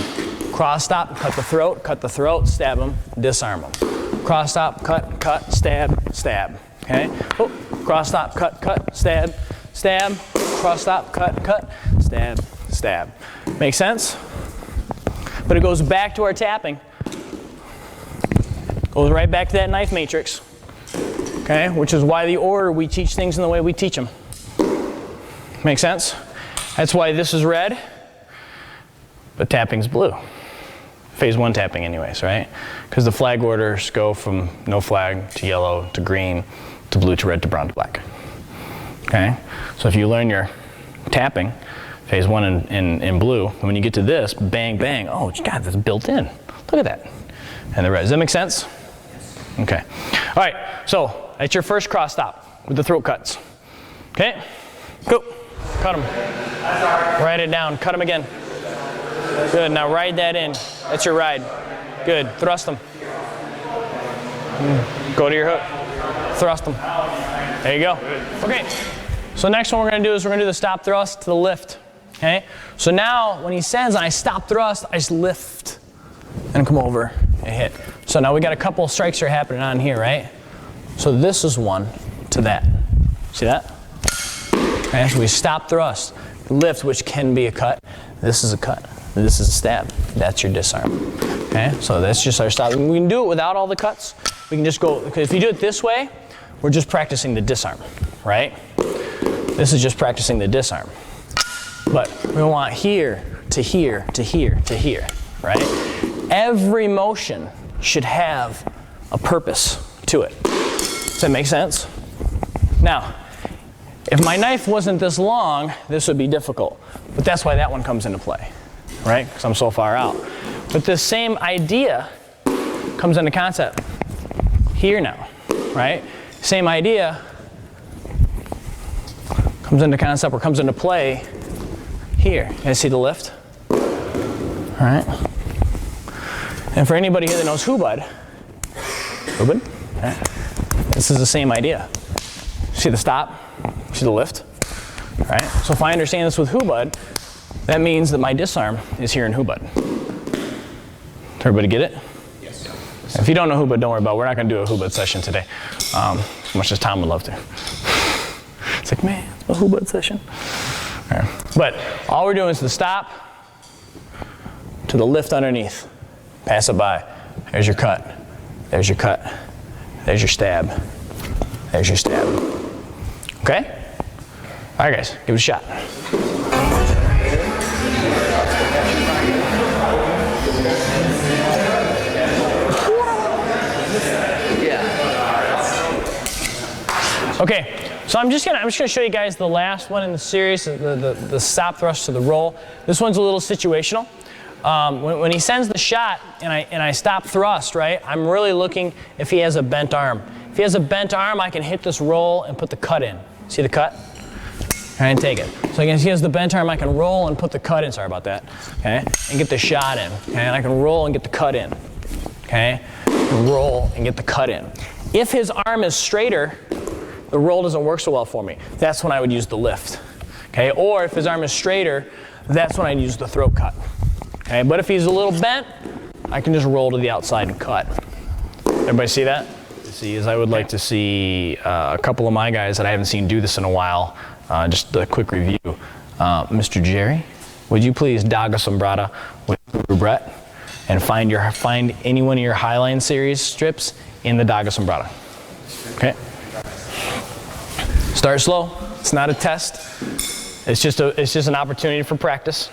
Speaker 1: Cross stop, cut the throat, stab them, disarm them. Cross stop, cut, stab, okay? Oh, cross stop, cut, stab, cross stop, cut, stab. Make sense? But it goes back to our tapping. Goes right back to that knife matrix, okay? Which is why the order we teach things in the way we teach them. Make sense? That's why this is red, but tapping's blue. Phase 1 tapping anyways, right? Because the flag orders go from no flag to yellow to green to blue to red to brown to black. Okay? So if you learn your tapping, phase 1 in blue, and when you get to this, bang, bang, oh God, that's built in. Look at that. And the red. Does that make sense? Okay. All right, so that's your first cross stop with the throat cuts. Okay? Go. Cut them. Write it down. Cut them again. Good. Now ride that in. That's your ride. Good. Thrust them. Go to your hook. Thrust them. There you go. Okay. So next one we're going to do is we're going to do the stop thrust to the lift. Okay. So now when he sends I stop thrust, I just lift and come over and hit. So now we got a couple of strikes that are happening on here, right? So this is one to that. See that? Okay. So we stop thrust, lift, which can be a cut. This is a cut. This is a stab. That's your disarm. Okay, so that's just our stop. We can do it without all the cuts. We can just go, because if you do it this way, we're just practicing the disarm, right? This is just practicing the disarm. But we want here to here to here to here, right? Every motion should have a purpose to it. Does that make sense? Now, if my knife wasn't this long, this would be difficult. But that's why that one comes into play. Right? Because I'm so far out. But this same idea comes into concept here now, right? Same idea comes into concept or comes into play here. You guys see the lift? All right. And for anybody here that knows Hubud, right? This is the same idea. See the stop? See the lift? All right. So if I understand this with Hubud, that means that my disarm is here in Hubud. Everybody get it? Yes. If you don't know Hubud, don't worry about it. We're not going to do a Hubud session today, as much as Tom would love to. It's like, man, it's a Hubud session. All right. But all we're doing is the stop to the lift underneath. Pass it by. There's your cut. There's your cut. There's your stab. There's your stab. Okay? All right, guys, give it a shot. Okay, so I'm just gonna show you guys the last one in the series, the stop thrust to the roll. This one's a little situational. When he sends the shot and I stop thrust, right, I'm really looking if he has a bent arm. If he has a bent arm, I can hit this roll and put the cut in. See the cut? And take it. So again, if he has the bent arm, I can roll and put the cut in. Sorry about that. Okay, and get the shot in. Okay, and I can roll and get the cut in. Okay, and roll and get the cut in. If his arm is straighter, the roll doesn't work so well for me. That's when I would use the lift. Okay, or if his arm is straighter, that's when I'd use the throat cut. Okay, but if he's a little bent, I can just roll to the outside and cut. Everybody see that? See, as I would like to see a couple of my guys that I haven't seen do this in a while. Just a quick review. Mr. Jerry, would you please Dagger sombrata with Brett and find any one of your Highline series strips in the Dagger sombrata. Okay. Start slow. It's not a test. It's just an opportunity for practice.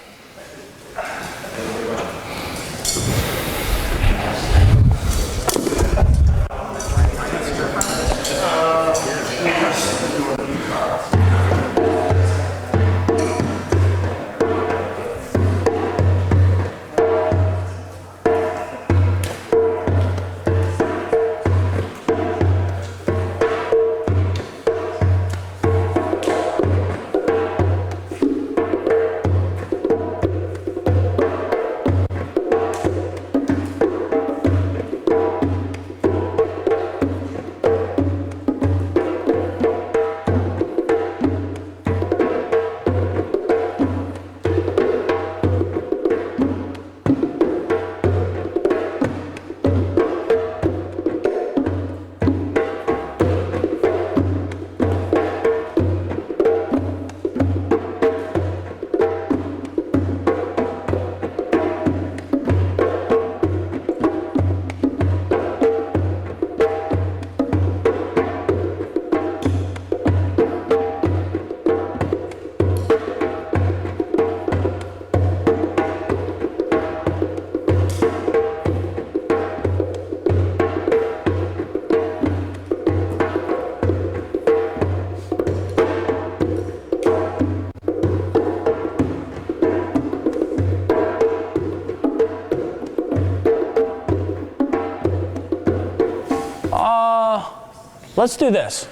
Speaker 1: Let's do this.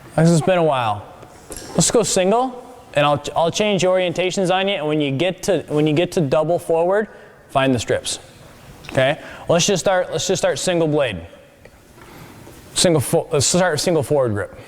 Speaker 1: Because it's been a while. Let's go single, and I'll change orientations on you. And when you get to double forward, find the strips. Okay. Let's just start single blade. Let's start single forward grip.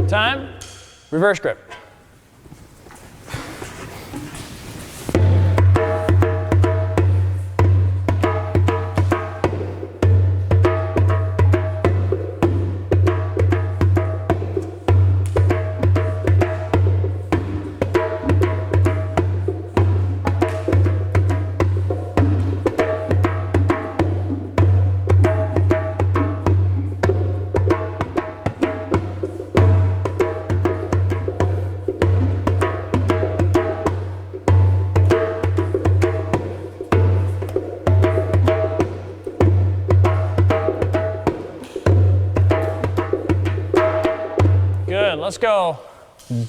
Speaker 1: Time, reverse grip. Let's go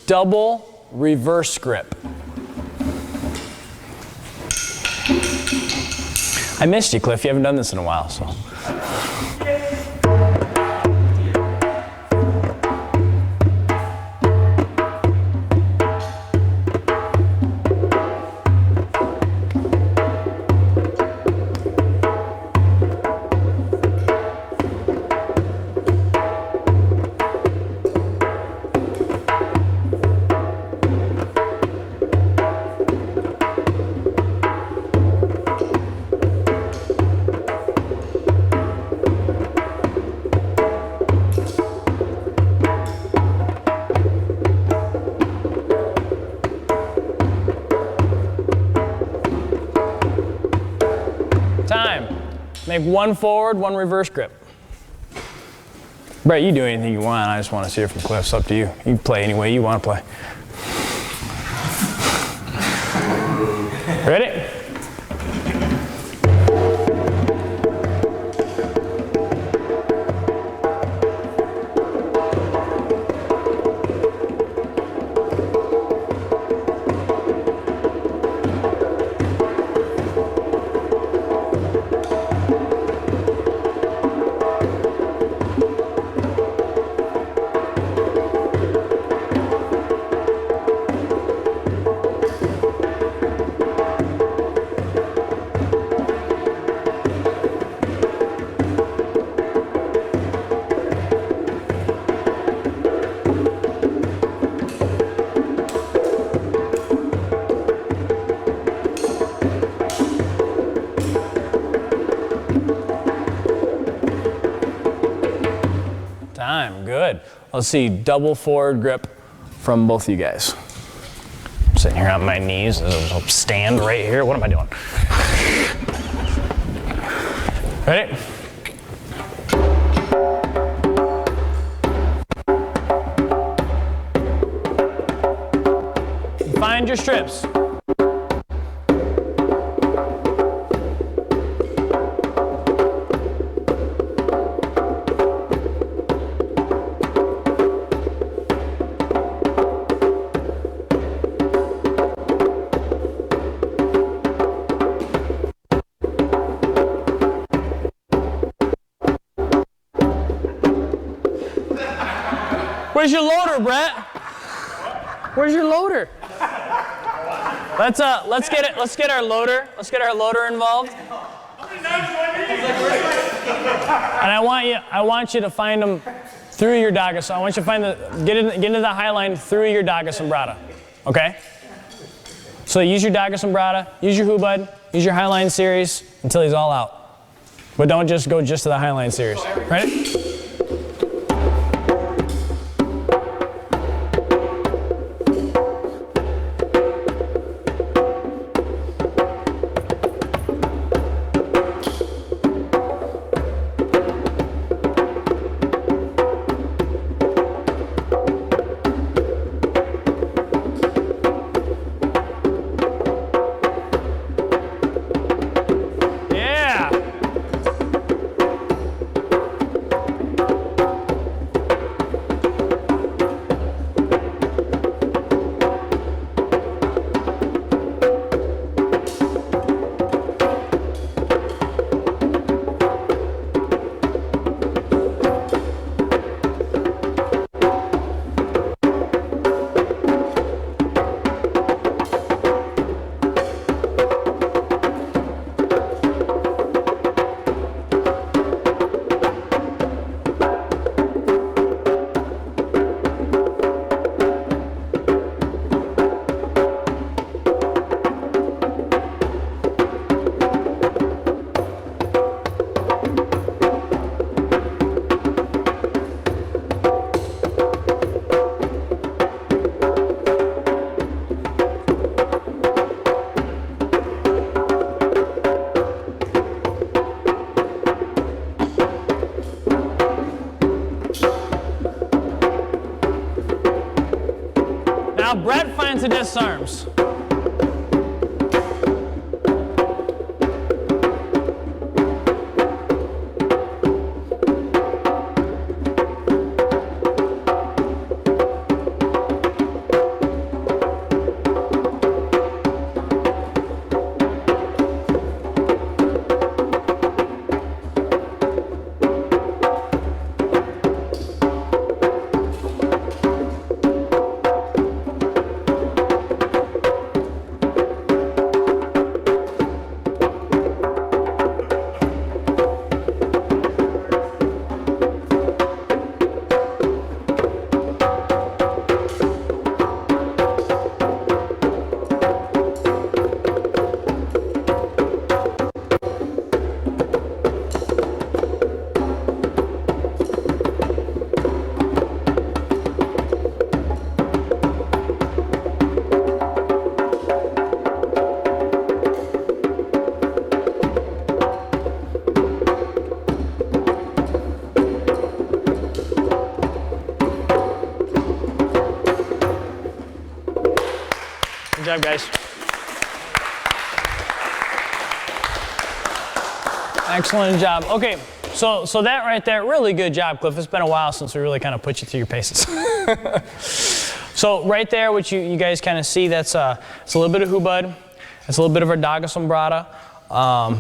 Speaker 1: double reverse grip. I missed you, Cliff. You haven't done this in a while, so. Make one forward, one reverse grip. Brett, you do anything you want. I just want to see it from Cliff. It's up to you. You can play any way you want to play. Ready? Good. Let's see, double forward grip from both of you guys. I'm sitting here on my knees. I'll stand right here. What am I doing? Ready? Find your strips. Where's your loader, Brett? Where's your loader? Let's get our loader. Let's get our loader involved. And I want you to find them through your Dagger. So I want you to find get into the high line through your Dagger sombrata. Okay? So use your Dagger sombrata, use your Hubud, use your high line series until he's all out. But don't just go to the high line series. Ready? Now Brett finds the disarms. Good job, guys. Excellent job. Okay, so that right there, really good job, Cliff. It's been a while since we really kind of put you through your paces. So right there, what you guys kind of see, it's a little bit of Hubud. It's a little bit of our Dagger sombrata.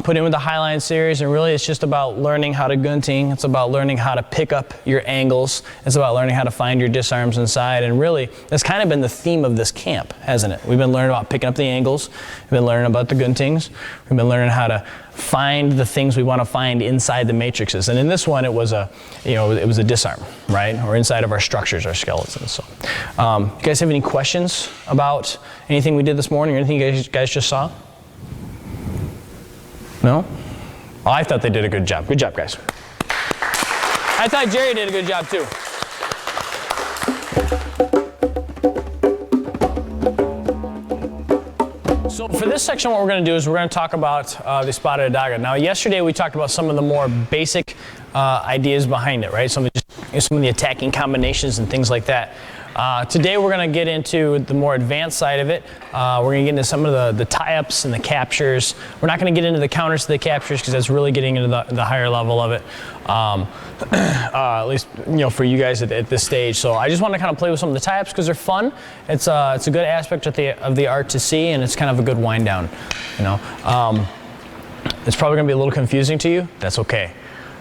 Speaker 1: Put in with the Highline series, and really it's just about learning how to gunting. It's about learning how to pick up your angles. It's about learning how to find your disarms inside, and really that's kind of been the theme of this camp, hasn't it? We've been learning about picking up the angles. We've been learning about the guntings. We've been learning how to find the things we want to find inside the matrices. And in this one, it was a disarm, right? Or inside of our structures, our skeletons. So, you guys have any questions about anything we did this morning or anything you guys just saw? No? Oh, I thought they did a good job. Good job, guys. I thought Jerry did a good job, too. So for this section, what we're going to do is we're going to talk about the spotted dagger. Now, yesterday we talked about some of the more basic ideas behind it, right? Some of the attacking combinations and things like that. Today we're going to get into the more advanced side of it. We're going to get into some of the tie-ups and the captures. We're not going to get into the counters to the captures because that's really getting into the higher level of it. At least for you guys at this stage. So I just want to kind of play with some of the tie-ups because they're fun. It's a good aspect of the art to see, and it's kind of a good wind down. It's probably going to be a little confusing to you. That's okay.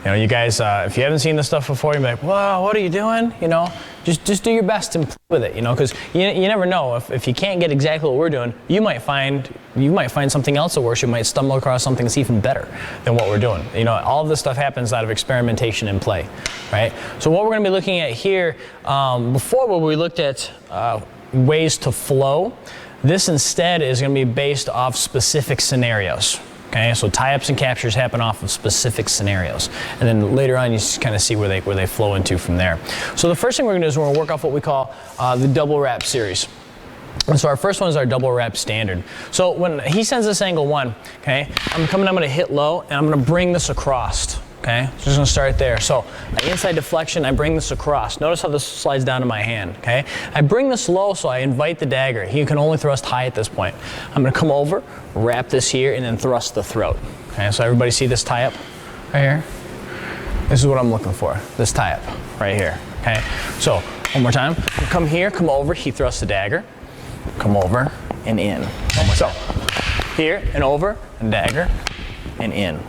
Speaker 1: You guys, if you haven't seen this stuff before, you're like, "Wow, what are you doing?" Just do your best and play with it. Because you never know if you can't get exactly what we're doing, you might find something else that works. You might stumble across something that's even better than what we're doing. All of this stuff happens out of experimentation and play, right? So what we're going to be looking at here, before where we looked at ways to flow, this instead is going to be based off specific scenarios. Okay, so tie-ups and captures happen off of specific scenarios, and then later on you just kind of see where they flow into from there. So the first thing we're going to do is we're going to work off what we call the double wrap series. And so our first one is our double wrap standard. So when he sends this angle 1, okay, I'm going to hit low, and I'm going to bring this across. Okay, so just going to start there. So inside deflection, I bring this across. Notice how this slides down to my hand. Okay, I bring this low, so I invite the dagger. He can only thrust high at this point. I'm going to come over, wrap this here, and then thrust the throat. Okay, so everybody see this tie up right here? This is what I'm looking for. This tie up right here. Okay, so one more time. Come here, come over. He thrusts the dagger. Come over and in. One more time. So here and over, and dagger, and in.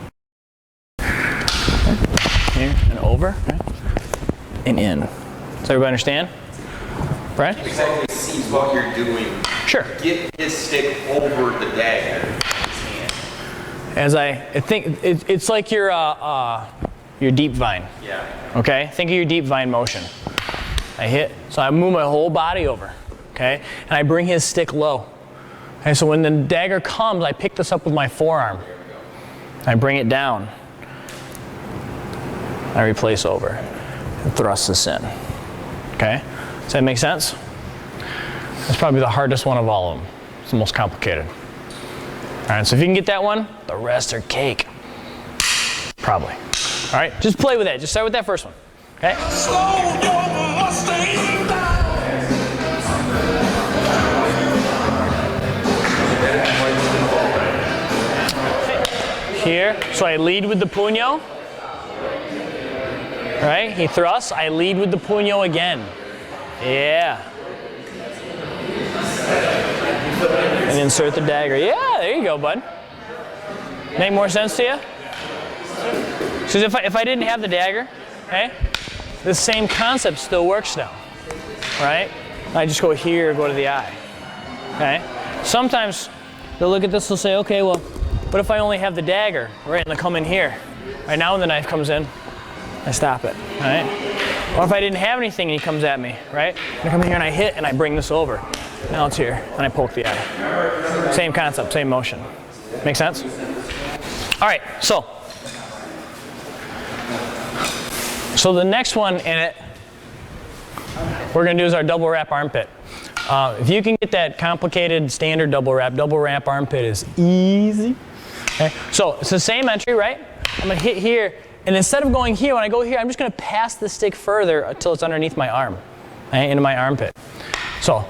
Speaker 1: Here and over, and in. Does everybody understand? Brad?
Speaker 2: Exactly sees what you're doing.
Speaker 1: Sure.
Speaker 2: Get his stick over the dagger.
Speaker 1: As I think it's like your deep vine.
Speaker 2: Yeah.
Speaker 1: Okay. Think of your deep vine motion. I hit, so I move my whole body over. Okay, and I bring his stick low. Okay, so when the dagger comes, I pick this up with my forearm. I bring it down. I replace over and thrust this in. Okay? Does that make sense? That's probably the hardest one of all of them. It's the most complicated. All right, so if you can get that one, the rest are cake. Probably. All right, just play with that. Just start with that first one. Okay? Here, so I lead with the puño. Right? He thrusts, I lead with the puño again. Yeah. And insert the dagger. Yeah, there you go, bud. Make more sense to you? Because if I didn't have the dagger, okay, the same concept still works now. Right? I just go here, go to the eye. Okay? Sometimes they'll look at this, they'll say, okay, well, what if I only have the dagger, right, and I come in here? Right now when the knife comes in, I stop it, right? Or if I didn't have anything and he comes at me, right? I come in here and I hit and I bring this over. Now it's here and I poke the eye. Same concept, same motion. Make sense? All right, so the next one in it, we're gonna do is our double wrap armpit. If you can get that complicated standard double wrap armpit is easy. Okay, so it's the same entry, right? I'm gonna hit here. And instead of going here, when I go here, I'm just going to pass the stick further until it's underneath my arm, right, into my armpit. So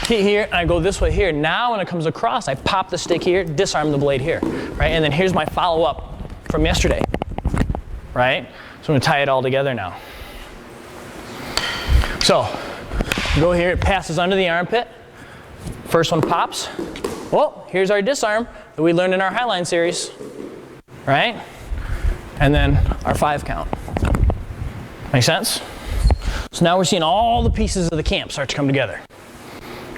Speaker 1: hit here, and I go this way here. Now when it comes across, I pop the stick here, disarm the blade here, right? And then here's my follow-up from yesterday, right? So I'm gonna tie it all together now. So go here, it passes under the armpit. First one pops. Well, here's our disarm that we learned in our Highline series, right? And then our 5 count. Make sense? So now we're seeing all the pieces of the camp start to come together.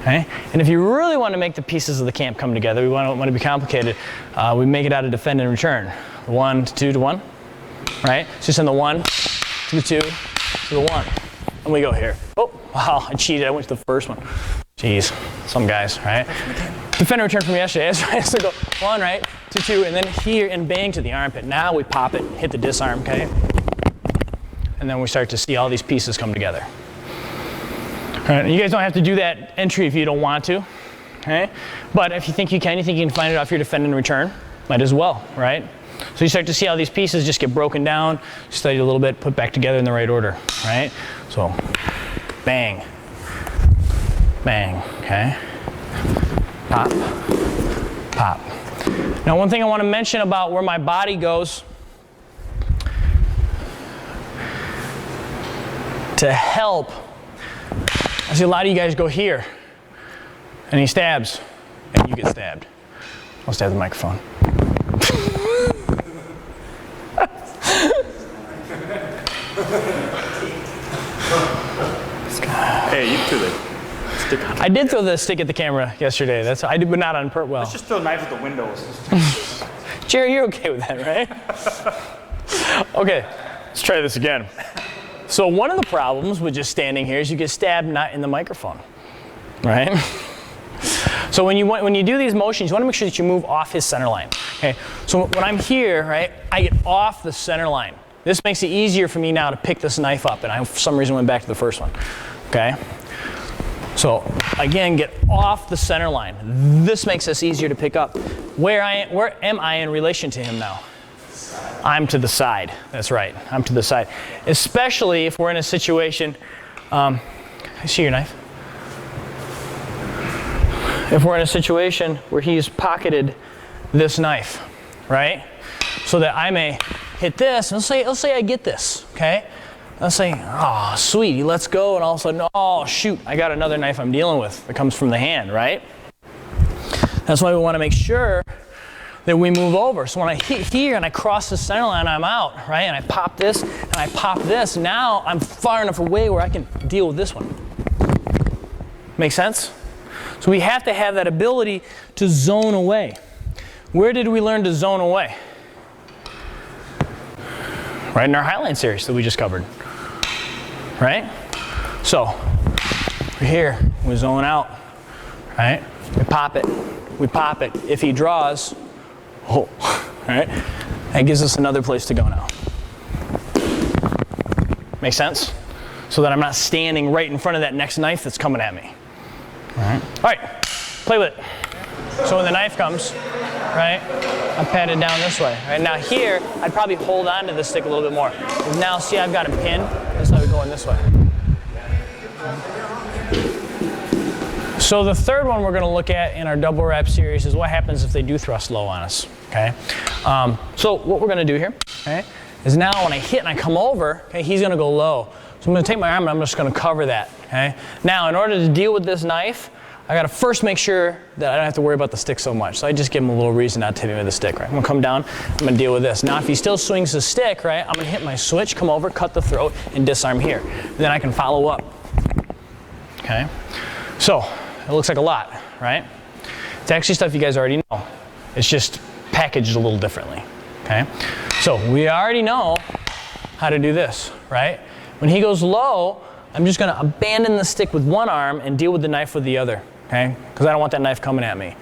Speaker 1: Okay? And if you really want to make the pieces of the camp come together, we want to be complicated, we make it out of defend and return. 1 to 2 to 1, right? So you send the 1 to the 2 to the 1. And we go here. Oh, wow, I cheated. I went to the first one. Jeez, some guys, right? Defend and return from yesterday. So go 1, right, to 2, and then here and bang to the armpit. Now we pop it, hit the disarm, okay? And then we start to see all these pieces come together. All right, you guys don't have to do that entry if you don't want to, okay? But if you think you can find it off your defend and return, might as well, right? So you start to see how these pieces just get broken down, study a little bit, put back together in the right order, right? So, bang, bang, okay? Pop, pop. Now one thing I want to mention about where my body goes, to help, I see a lot of you guys go here, and he stabs, and you get stabbed. I'll stab the microphone.
Speaker 5: Hey, you threw the stick.
Speaker 1: I did throw the stick at the camera yesterday. I did, but not on purpose. Well,
Speaker 5: Let's just throw knives at the windows.
Speaker 1: Jerry, you're okay with that, right? Okay, let's try this again. So one of the problems with just standing here is you get stabbed not in the microphone, right? So when you do these motions, you want to make sure that you move off his center line. Okay. So when I'm here, right, I get off the center line. This makes it easier for me now to pick this knife up, and I for some reason went back to the first one. Okay. So again, get off the center line. This makes this easier to pick up. Where am I in relation to him now? I'm to the side. That's right. I'm to the side. Especially if we're in a situation. I see your knife. If we're in a situation where he's pocketed this knife, right? So that I may hit this, and let's say I get this, okay? Let's say, oh, sweet, he lets go, and all of a sudden, oh, shoot, I got another knife I'm dealing with that comes from the hand, right? That's why we want to make sure that we move over. So when I hit here and I cross the center line, I'm out, right? And I pop this, and I pop this. Now I'm far enough away where I can deal with this one. Make sense? So we have to have that ability to zone away. Where did we learn to zone away? Right in our Highline series that we just covered. Right? So, we're here, we zone out. Right? We pop it. We pop it. If he draws, oh, right? That gives us another place to go now. Make sense? So that I'm not standing right in front of that next knife that's coming at me. All right, play with it. So when the knife comes, right, I pat it down this way. Right now here, I'd probably hold on to the stick a little bit more. Now see, I've got him pinned. That's how we're going this way. So the third one we're going to look at in our double wrap series is what happens if they do thrust low on us. Okay. So what we're going to do here, okay, is now when I hit and I come over, okay, he's going to go low. So I'm going to take my arm and I'm just going to cover that. Okay. Now, in order to deal with this knife, I got to first make sure that I don't have to worry about the stick so much. So I just give him a little reason not to hit me with the stick. Right. I'm going to come down. I'm going to deal with this. Now, if he still swings the stick, right, I'm going to hit my switch, come over, cut the throat, and disarm here. And then I can follow up. Okay. So it looks like a lot, right? It's actually stuff you guys already know. It's just packaged a little differently. Okay. So we already know how to do this, right? When he goes low, I'm just going to abandon the stick with one arm and deal with the knife with the other, okay? Because I don't want that knife coming at me.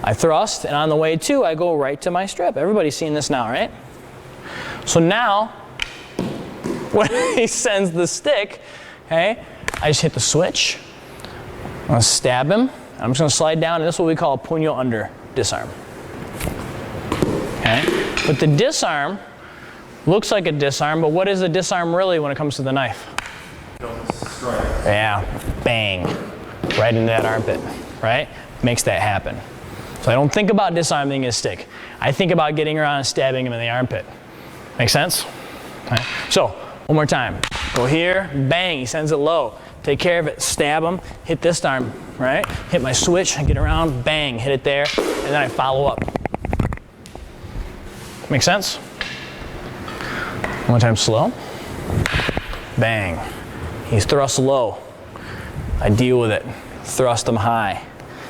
Speaker 1: I thrust, and on the way to, I go right to my strip. Everybody's seeing this now, right? So now, when he sends the stick, okay, I just hit the switch. I'm going to stab him. I'm just going to slide down, and this is what we call a puño under disarm. Okay? But the disarm looks like a disarm, but what is a disarm really when it comes to the knife? Yeah, bang, right into that armpit, right? Makes that happen. So I don't think about disarming his stick. I think about getting around and stabbing him in the armpit. Make sense? Okay. So, one more time. Go here, bang, he sends it low. Take care of it, stab him, hit this arm, right? Hit my switch, get around, bang, hit it there, and then I follow up. Make sense? One more time, slow. Bang. He's thrust low. I deal with it. Thrust him high.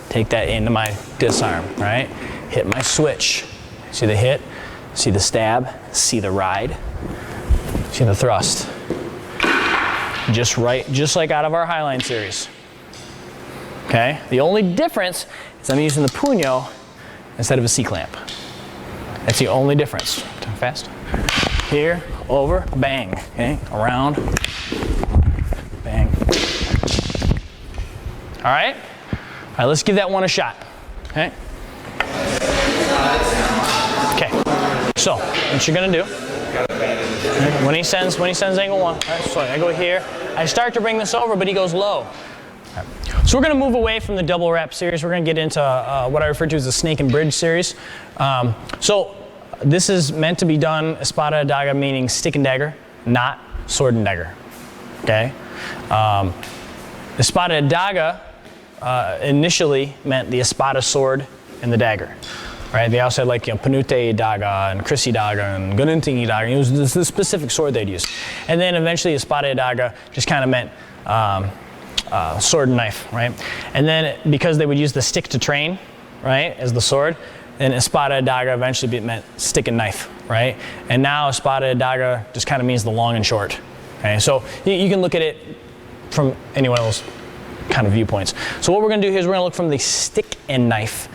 Speaker 1: Take that into my disarm, right? Hit my switch. See the hit? See the stab? See the ride? See the thrust? Just right, just like out of our Highline series. Okay? The only difference is I'm using the puño instead of a C-clamp. That's the only difference. Fast. Here, over, bang. Okay? Around, bang. All right? All right, let's give that one a shot. Okay? Okay. So, what you're gonna do, when he sends angle one, all right, so I go here, I start to bring this over, but he goes low. Right. So we're gonna move away from the double wrap series. We're gonna get into what I refer to as the snake and bridge series. So this is meant to be done espada daga, meaning stick and dagger, not sword and dagger. Okay? Espada daga initially meant the espada sword and the dagger. Right? They also had like panute daga and krisi daga and gununtingi daga. It was the specific sword they'd use. And then eventually espada daga just kind of meant sword and knife, right? And then because they would use the stick to train, right, as the sword, then espada daga eventually meant stick and knife, right? And now espada daga just kind of means the long and short. Okay, so you can look at it from any one of those kind of viewpoints. So what we're going to do here is we're going to look from the stick and knife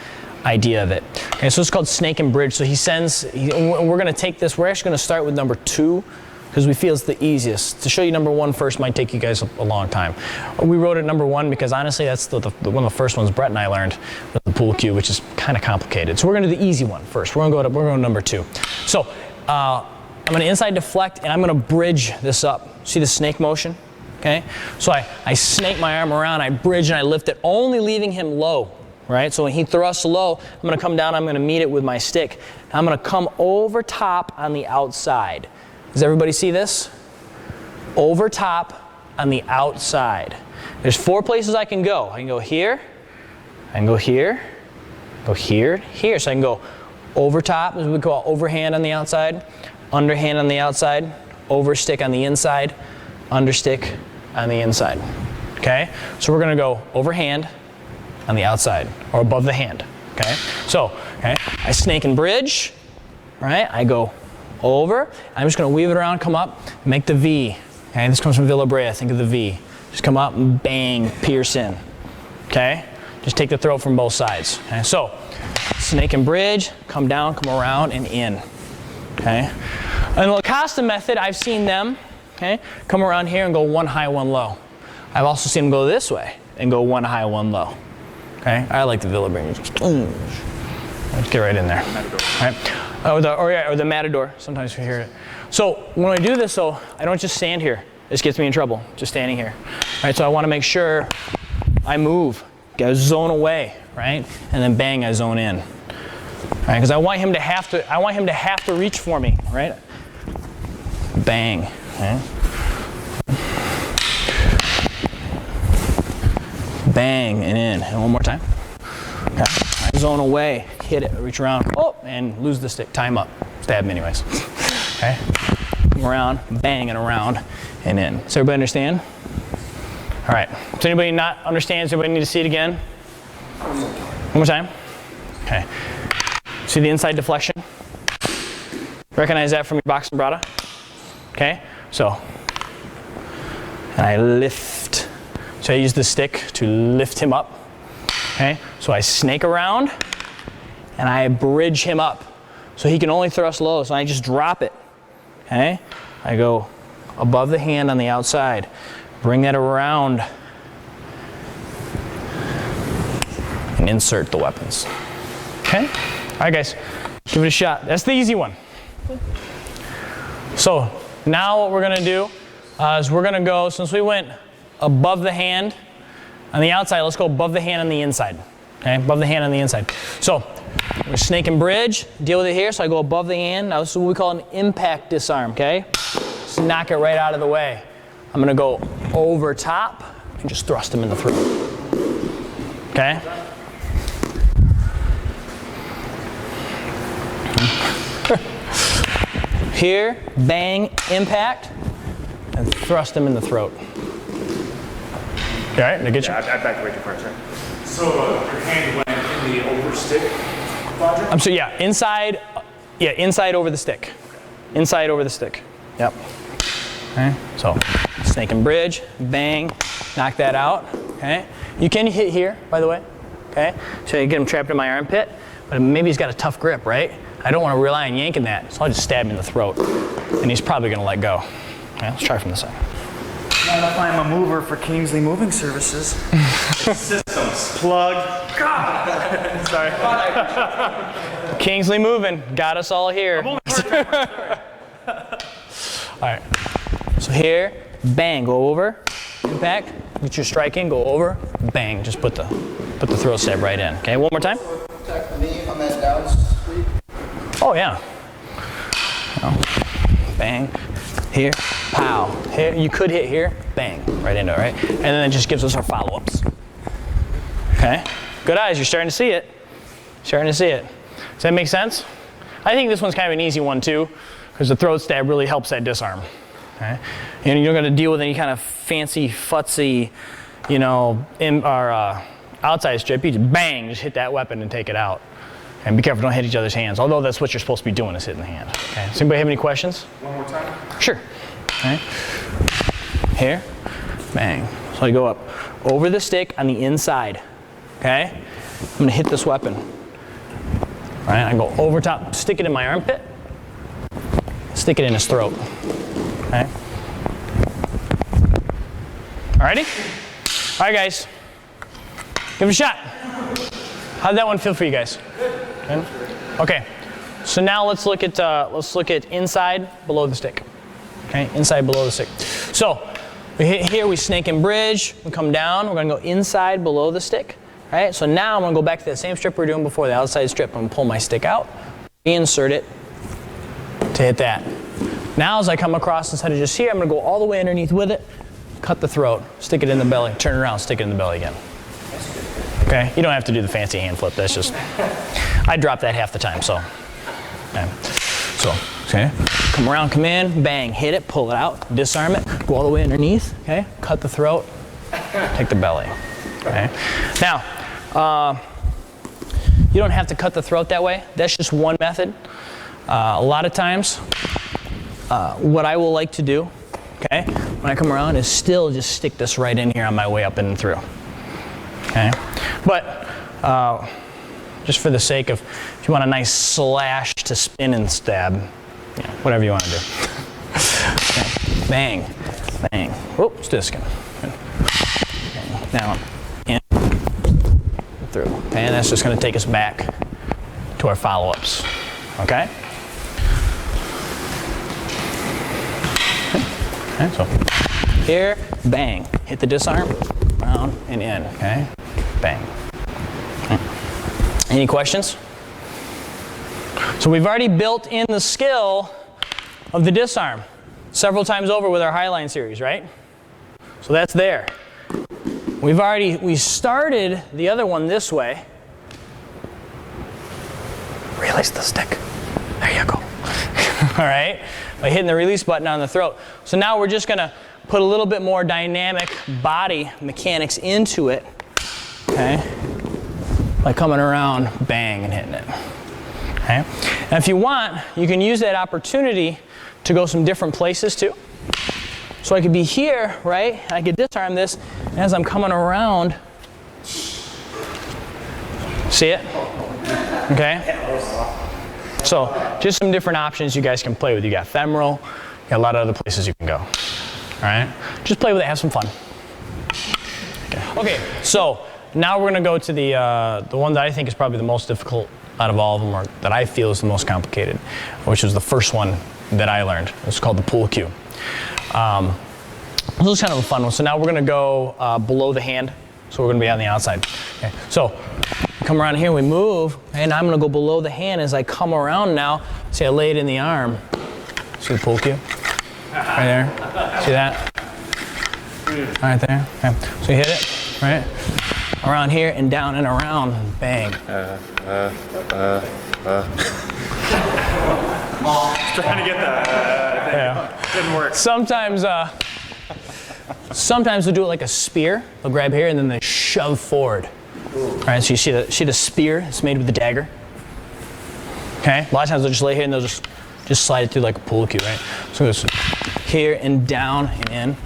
Speaker 1: idea of it. Okay, so it's called snake and bridge. So we're going to take this. We're actually going to start with number 2 because we feel it's the easiest. To show you number 1 first might take you guys a long time. We wrote it number 1 because honestly that's one of the first ones Brett and I learned with the pool cue, which is kind of complicated. So we're going to do the easy one first. We're going to go to number 2. So I'm going to inside deflect and I'm going to bridge this up. See the snake motion? Okay. So I snake my arm around, I bridge and I lift it, only leaving him low. Right? So when he thrusts low, I'm going to come down, I'm going to meet it with my stick. I'm going to come over top on the outside. Does everybody see this? Over top on the outside. There's 4 places I can go. I can go here, I can go here, go here, here. So I can go over top, as we call overhand on the outside, underhand on the outside, overstick on the inside, understick on the inside. Okay? So we're going to go overhand on the outside or above the hand. Okay? So, okay, I snake and bridge, right? I go over. I'm just going to weave it around, come up, make the V. Okay? This comes from Villa Brea. Think of the V. Just come up and bang, pierce in. Okay? Just take the throat from both sides. Okay? So, snake and bridge, come down, come around, and in. Okay? In the La Costa method, I've seen them, okay, come around here and go 1 high, 1 low. I've also seen them go this way and go 1 high, 1 low. Okay, I like the Villa Brea. Let's get right in there. All right. Or the Matador. Sometimes we hear it. So when I do this, though, I don't just stand here. This gets me in trouble, just standing here. All right, so I want to make sure I move, go zone away, right, and then bang, I zone in. All right, because I want him to have to reach for me, right? Bang. Okay. Bang and in, and one more time. Okay. I zone away, hit it, reach around, oh, and lose the stick. Time up. Stab him anyways. Okay. Come around, bang and around, and in. Does everybody understand? All right. Does anybody not understand? Does anybody need to see it again? One more time. Okay. See the inside deflection? Recognize that from your box and brada? Okay. So, and I lift. So I use the stick to lift him up. Okay, so I snake around and I bridge him up. So he can only thrust low, so I just drop it. Okay, I go above the hand on the outside, bring that around, and insert the weapons. Okay, all right guys, give it a shot. That's the easy one. So now what we're gonna do is we're gonna go, since we went above the hand On the outside, let's go above the hand on the inside. Okay, above the hand on the inside. So we're snake and bridge, deal with it here. So I go above the hand. Now this is what we call an impact disarm, okay? Just knock it right out of the way. I'm gonna go over top and just thrust him in the throat. Okay? Here, bang, impact, and thrust him in the throat. You all right? Did I get you?
Speaker 5: I backed way too far, sorry. So your hand went in the overstick quadrant?
Speaker 1: So yeah, inside over the stick. Inside over the stick. Yep. Okay, so snake and bridge, bang, knock that out. Okay, you can hit here, by the way. Okay, so you get him trapped in my armpit, but maybe he's got a tough grip, right? I don't want to rely on yanking that, so I'll just stab him in the throat, and he's probably going to let go. Okay, let's try from the side.
Speaker 5: Not if I'm a mover for Kingsley Moving Services. Systems. Plug. God. Sorry.
Speaker 1: Kingsley moving, got us all here.
Speaker 5: I'm only
Speaker 1: All right, so here, bang, go over, impact, get your strike in, go over, bang, just put the throat stab right in. Okay, one more time.
Speaker 7: Protect the knee on that down sweep.
Speaker 1: Oh yeah. Bang, here, pow. Here, you could hit here, bang, right into it, right? And then it just gives us our follow-ups. Okay, good eyes, you're starting to see it. Starting to see it. Does that make sense? I think this one's kind of an easy one too, because the throat stab really helps that disarm. Okay? And you're going to deal with any kind of fancy, futzy, you know, outside strip. You just bang, just hit that weapon and take it out. And be careful, don't hit each other's hands. Although that's what you're supposed to be doing, is hitting the hand. Okay. Does anybody have any questions?
Speaker 3: One more time.
Speaker 1: Sure. Okay. Here, bang. So I go up over the stick on the inside. Okay. I'm going to hit this weapon. All right. I go over top, stick it in my armpit, stick it in his throat. Okay. Alrighty? All right, guys. Give it a shot. How did that one feel for you guys? Good. Okay. So now let's look at inside below the stick. Okay, inside below the stick. So we hit here, we snake and bridge, we come down, we're gonna go inside below the stick. All right, so now I'm gonna go back to the same strip we were doing before, the outside strip. I'm gonna pull my stick out, reinsert it to hit that. Now as I come across, instead of just here, I'm gonna go all the way underneath with it, cut the throat, stick it in the belly, turn it around, stick it in the belly again. Okay, you don't have to do the fancy hand flip, that's just, I drop that half the time, so. Okay. So, okay, come around, come in, bang, hit it, pull it out, disarm it, go all the way underneath, okay, cut the throat, take the belly, okay. Now, you don't have to cut the throat that way, that's just one method. A lot of times, what I will like to do, okay, when I come around is still just stick this right in here on my way up and through, okay. But, just for the sake of, if you want a nice slash to spin and stab, yeah, whatever you want to do. Okay. Bang, bang. Whoop, let's do this again. Okay. Now, in, through. Okay, and that's just going to take us back to our follow-ups. Okay? Okay, so here, bang. Hit the disarm, round, and in. Okay? Bang. Okay. Any questions? So we've already built in the skill of the disarm several times over with our Highline series, right? So that's there. We started the other one this way. Release the stick. There you go. All right, by hitting the release button on the throat. So now we're just gonna put a little bit more dynamic body mechanics into it, okay? By coming around, bang, and hitting it. Okay? And if you want, you can use that opportunity to go some different places too. So I could be here, right? I could disarm this, and as I'm coming around, see it? Okay? So just some different options you guys can play with. You got femoral, you got a lot of other places you can go. All right? Just play with it, have some fun. Okay, so now we're going to go to the one that I think is probably the most difficult out of all of them, or that I feel is the most complicated, which was the first one that I learned. It's called the pull cue. This is kind of a fun one. So now we're going to go below the hand. So we're gonna be on the outside. Okay. So come around here, we move, and I'm gonna go below the hand as I come around now. See, I lay it in the arm. See the pull cue? Right there. See that? Right there. Okay. So you hit it, right? Around here and down and around. Bang.
Speaker 5: Trying to get that.
Speaker 1: Yeah.
Speaker 5: Didn't work.
Speaker 1: Sometimes they'll do it like a spear. They'll grab here and then they shove forward. All right, so you see the spear? It's made with the dagger. Okay. A lot of times they'll just lay here and they'll just slide it through like a pool cue, right? So it goes here and down and in.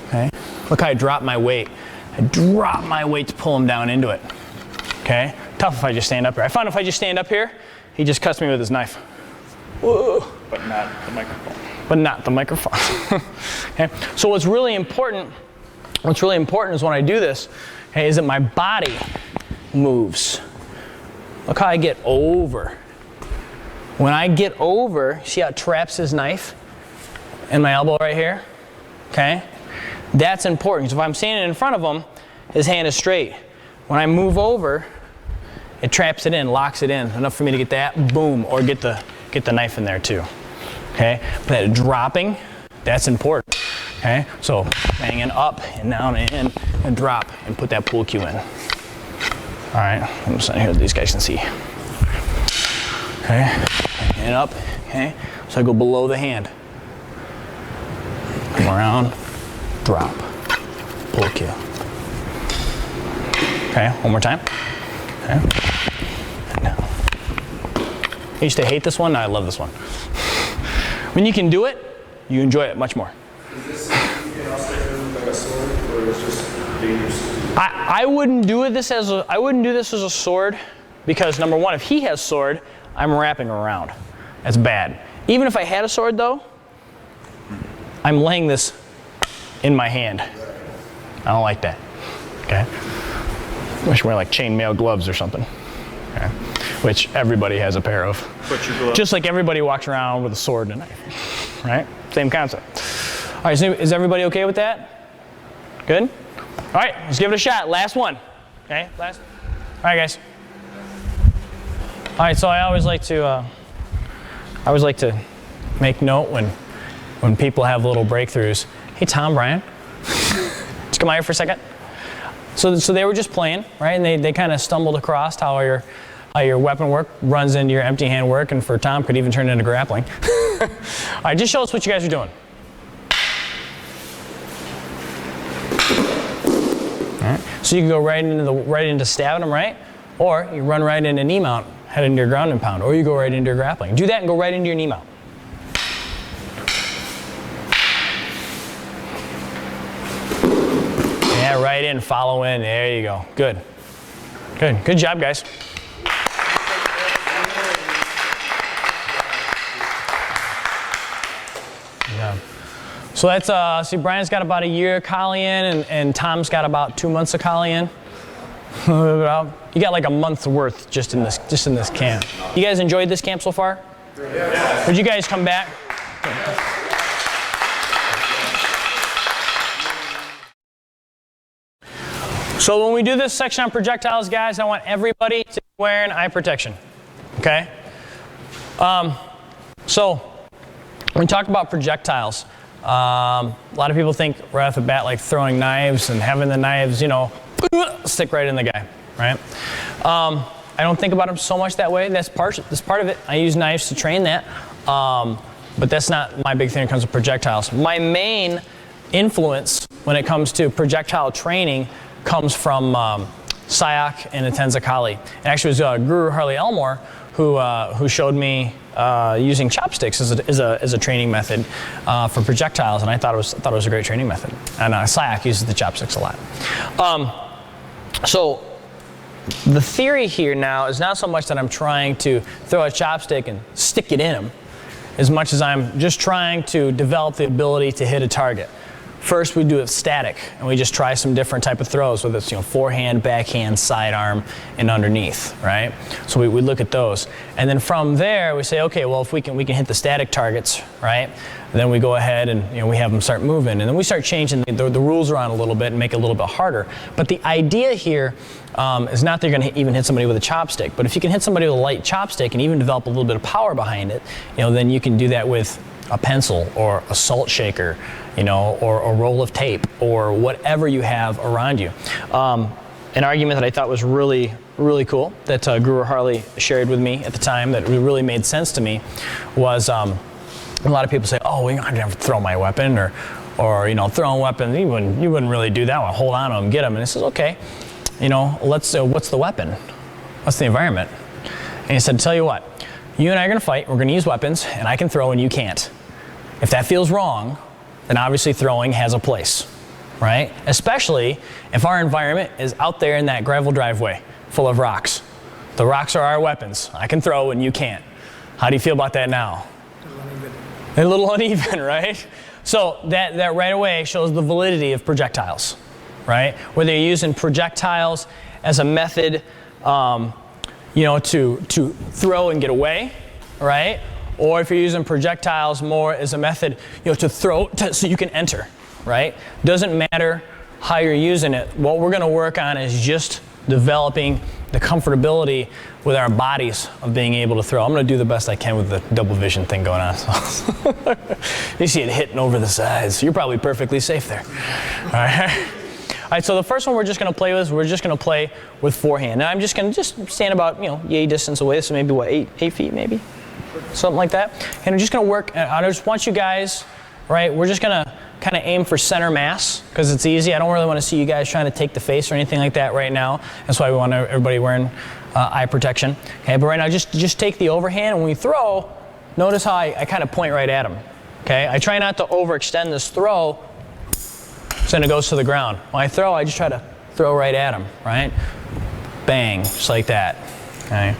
Speaker 1: Okay. Look how I drop my weight. I drop my weight to pull him down into it. Okay. Tough if I just stand up here. I found if I just stand up here, he just cuts me with his knife. Whoa.
Speaker 5: But not the microphone.
Speaker 1: But not the microphone. Okay. So what's really important is when I do this, okay, is that my body moves. Look how I get over. When I get over, see how it traps his knife in my elbow right here? Okay? That's important, because if I'm standing in front of him, his hand is straight. When I move over, it traps it in, locks it in, enough for me to get that, boom, or get the knife in there too. Okay? But that dropping, that's important. Okay? So banging up and down and in and drop and put that pull cue in. All right, I'm just here so these guys can see. Okay? And up, okay? So I go below the hand. Come around, drop, pull cue. Okay, one more time. Okay. And down. I used to hate this one, now I love this one. When you can do it, you enjoy it much more.
Speaker 3: Is this something you can also do like a sword, or is it just dangerous?
Speaker 1: I wouldn't do this as a sword, because number one, if he has sword, I'm wrapping around. That's bad. Even if I had a sword though, I'm laying this in my hand. I don't like that. Okay? I should wear like chainmail gloves or something. Okay? Which everybody has a pair of. Just like everybody walks around with a sword and a knife. Right? Same concept. All right, so is everybody okay with that? Good? All right, let's give it a shot. Last one. Okay, last. All right, guys. All right, so I always like to make note when people have little breakthroughs. Hey, Tom, Brian, just come out here for a second. So they were just playing, right? And they kind of stumbled across how your weapon work runs into your empty hand work, and for Tom could even turn into grappling. All right, just show us what you guys are doing. All right, so you can go right into stabbing them, right? Or you run right into knee mount, head into your ground and pound, or you go right into your grappling. Do that and go right into your knee mount. Yeah, right in, follow in. There you go. Good. Good. Good job, guys. Yeah. So that's, see, Brian's got about a year of Kali in, and Tom's got about 2 months of Kali in. You got like a month's worth just in this camp. You guys enjoyed this camp so far? Yeah. Would you guys come back? So when we do this section on projectiles, guys, I want everybody to be wearing eye protection. Okay? So when we talk about projectiles, a lot of people think right off the bat like throwing knives and having the knives, you know, stick right in the guy, right? I don't think about them so much that way. That's part of it. I use knives to train that, but that's not my big thing when it comes to projectiles. My main influence when it comes to projectile training comes from Sayak and Atenza Kali. It actually was Guru Harley Elmore who showed me using chopsticks as a training method for projectiles, and I thought it was a great training method. And Sayak uses the chopsticks a lot. So the theory here now is not so much that I'm trying to throw a chopstick and stick it in him, as much as I'm just trying to develop the ability to hit a target. first we do it static, and we just try some different type of throws, whether it's forehand, backhand, sidearm, and underneath, right? So we look at those, and then from there we say, okay, well if we can hit the static targets, right? Then we go ahead and we have them start moving, and then we start changing the rules around a little bit and make it a little bit harder. But the idea here is not that you're going to even hit somebody with a chopstick, but if you can hit somebody with a light chopstick and even develop a little bit of power behind it, then you can do that with a pencil or a salt shaker, or a roll of tape or whatever you have around you. An argument that I thought was really, really cool that Brewer Harley shared with me at the time that really made sense to me was a lot of people say, oh, well, I never throw my weapon or throwing weapons, you wouldn't really do that one. Hold on to them, get them. And he says, okay, what's the weapon? What's the environment? And he said, tell you what, you and I are going to fight. We're going to use weapons, and I can throw and you can't. If that feels wrong, then obviously throwing has a place, right? Especially if our environment is out there in that gravel driveway full of rocks. The rocks are our weapons. I can throw and you can't. How do you feel about that now? A little uneven, right? So that right away shows the validity of projectiles, right? Whether you're using projectiles as a method, to throw and get away, right? Or if you're using projectiles more as a method, to throw so you can enter, right? Doesn't matter how you're using it. What we're going to work on is just developing the comfortability with our bodies of being able to throw. I'm going to do the best I can with the double vision thing going on. So. You see it hitting over the sides. You're probably perfectly safe there. All right. All right, so the first one we're just going to play with forehand. Now I'm just going to stand about, yay distance away. So maybe what, 8 feet maybe? Something like that. And I'm just going to work, I just want you guys, right, we're just going to kind of aim for center mass because it's easy. I don't really want to see you guys trying to take the face or anything like that right now. That's why we want everybody wearing eye protection. Okay, but right now just take the overhand, and when we throw, notice how I kind of point right at them. Okay, I try not to overextend this throw so then it goes to the ground. When I throw, I just try to throw right at them, right? Bang, just like that. Okay.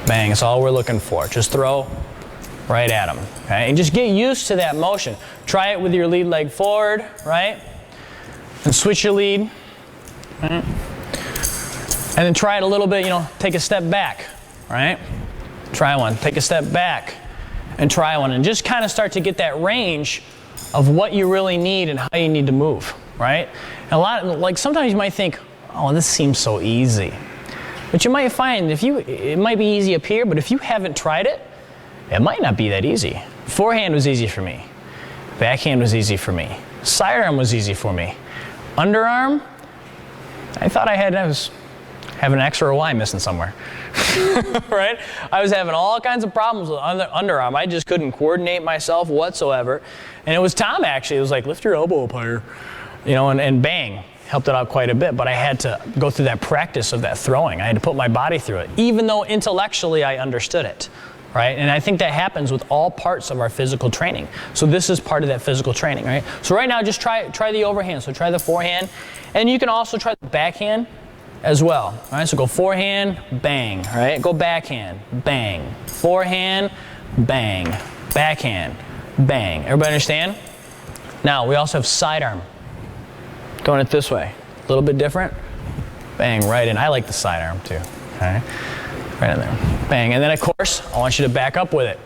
Speaker 1: Bang, that's all we're looking for. Just throw right at them, okay? And just get used to that motion. Try it with your lead leg forward, right? And switch your lead. Right? And then try it a little bit, take a step back, right? Try one, take a step back, and try one. And just kind of start to get that range of what you really need and how you need to move, right? And sometimes you might think, oh, this seems so easy. But you might find it might be easy up here, but if you haven't tried it, it might not be that easy. Forehand was easy for me. Backhand was easy for me. Sidearm was easy for me. Underarm, I thought I was having an X or a Y missing somewhere, right? I was having all kinds of problems with underarm. I just couldn't coordinate myself whatsoever. And it was Tom actually, it was like, lift your elbow up higher, and bang. Helped it out quite a bit, but I had to go through that practice of that throwing. I had to put my body through it, even though intellectually I understood it, right? And I think that happens with all parts of our physical training. So this is part of that physical training, right? So right now, just try the overhand. So try the forehand, and you can also try the backhand as well. All right, so go forehand, bang, right? Go backhand, bang. Forehand, bang. Backhand, bang. Everybody understand? Now, we also have sidearm. Going it this way, a little bit different. Bang, right in. I like the sidearm too. Okay, right in there. Bang, and then of course I want you to back up with it.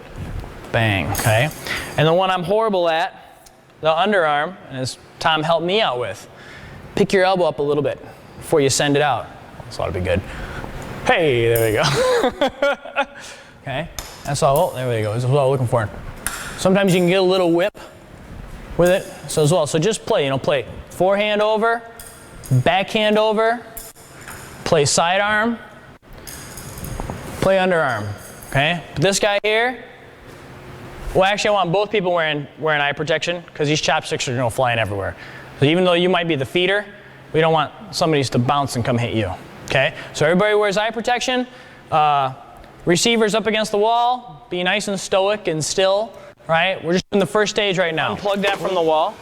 Speaker 1: Bang, okay. And the one I'm horrible at, the underarm, and as Tom helped me out with, pick your elbow up a little bit before you send it out. This ought to be good. Hey, there we go. Okay, that's all. Oh, there we go. This is what I'm looking for. Sometimes you can get a little whip with it. So as well. So just play. Play. Forehand over, backhand over, play sidearm, play underarm, okay? But this guy here, well actually I want both people wearing eye protection because these chopsticks are flying everywhere. So even though you might be the feeder, we don't want somebody to bounce and come hit you, okay? So everybody wears eye protection, receivers up against the wall, be nice and stoic and still, right? We're just in the first stage right now. Unplug that from the wall.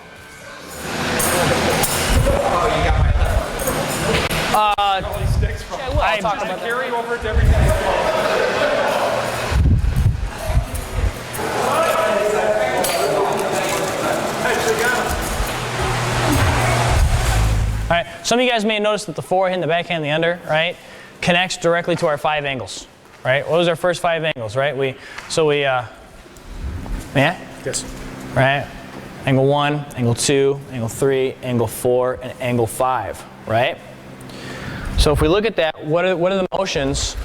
Speaker 3: Oh, you got my left. All these sticks from.
Speaker 1: I'll talk about that.
Speaker 3: Carry over to everything. Hey, so
Speaker 1: Some of you guys may notice that the forehand, the backhand, the under, right, connects directly to our 5 angles, right? What was our first 5 angles, right? Yeah?
Speaker 5: Yes.
Speaker 1: Right? Angle 1, angle 2, angle 3, angle 4, and angle 5, right? So if we look at that, what are the motions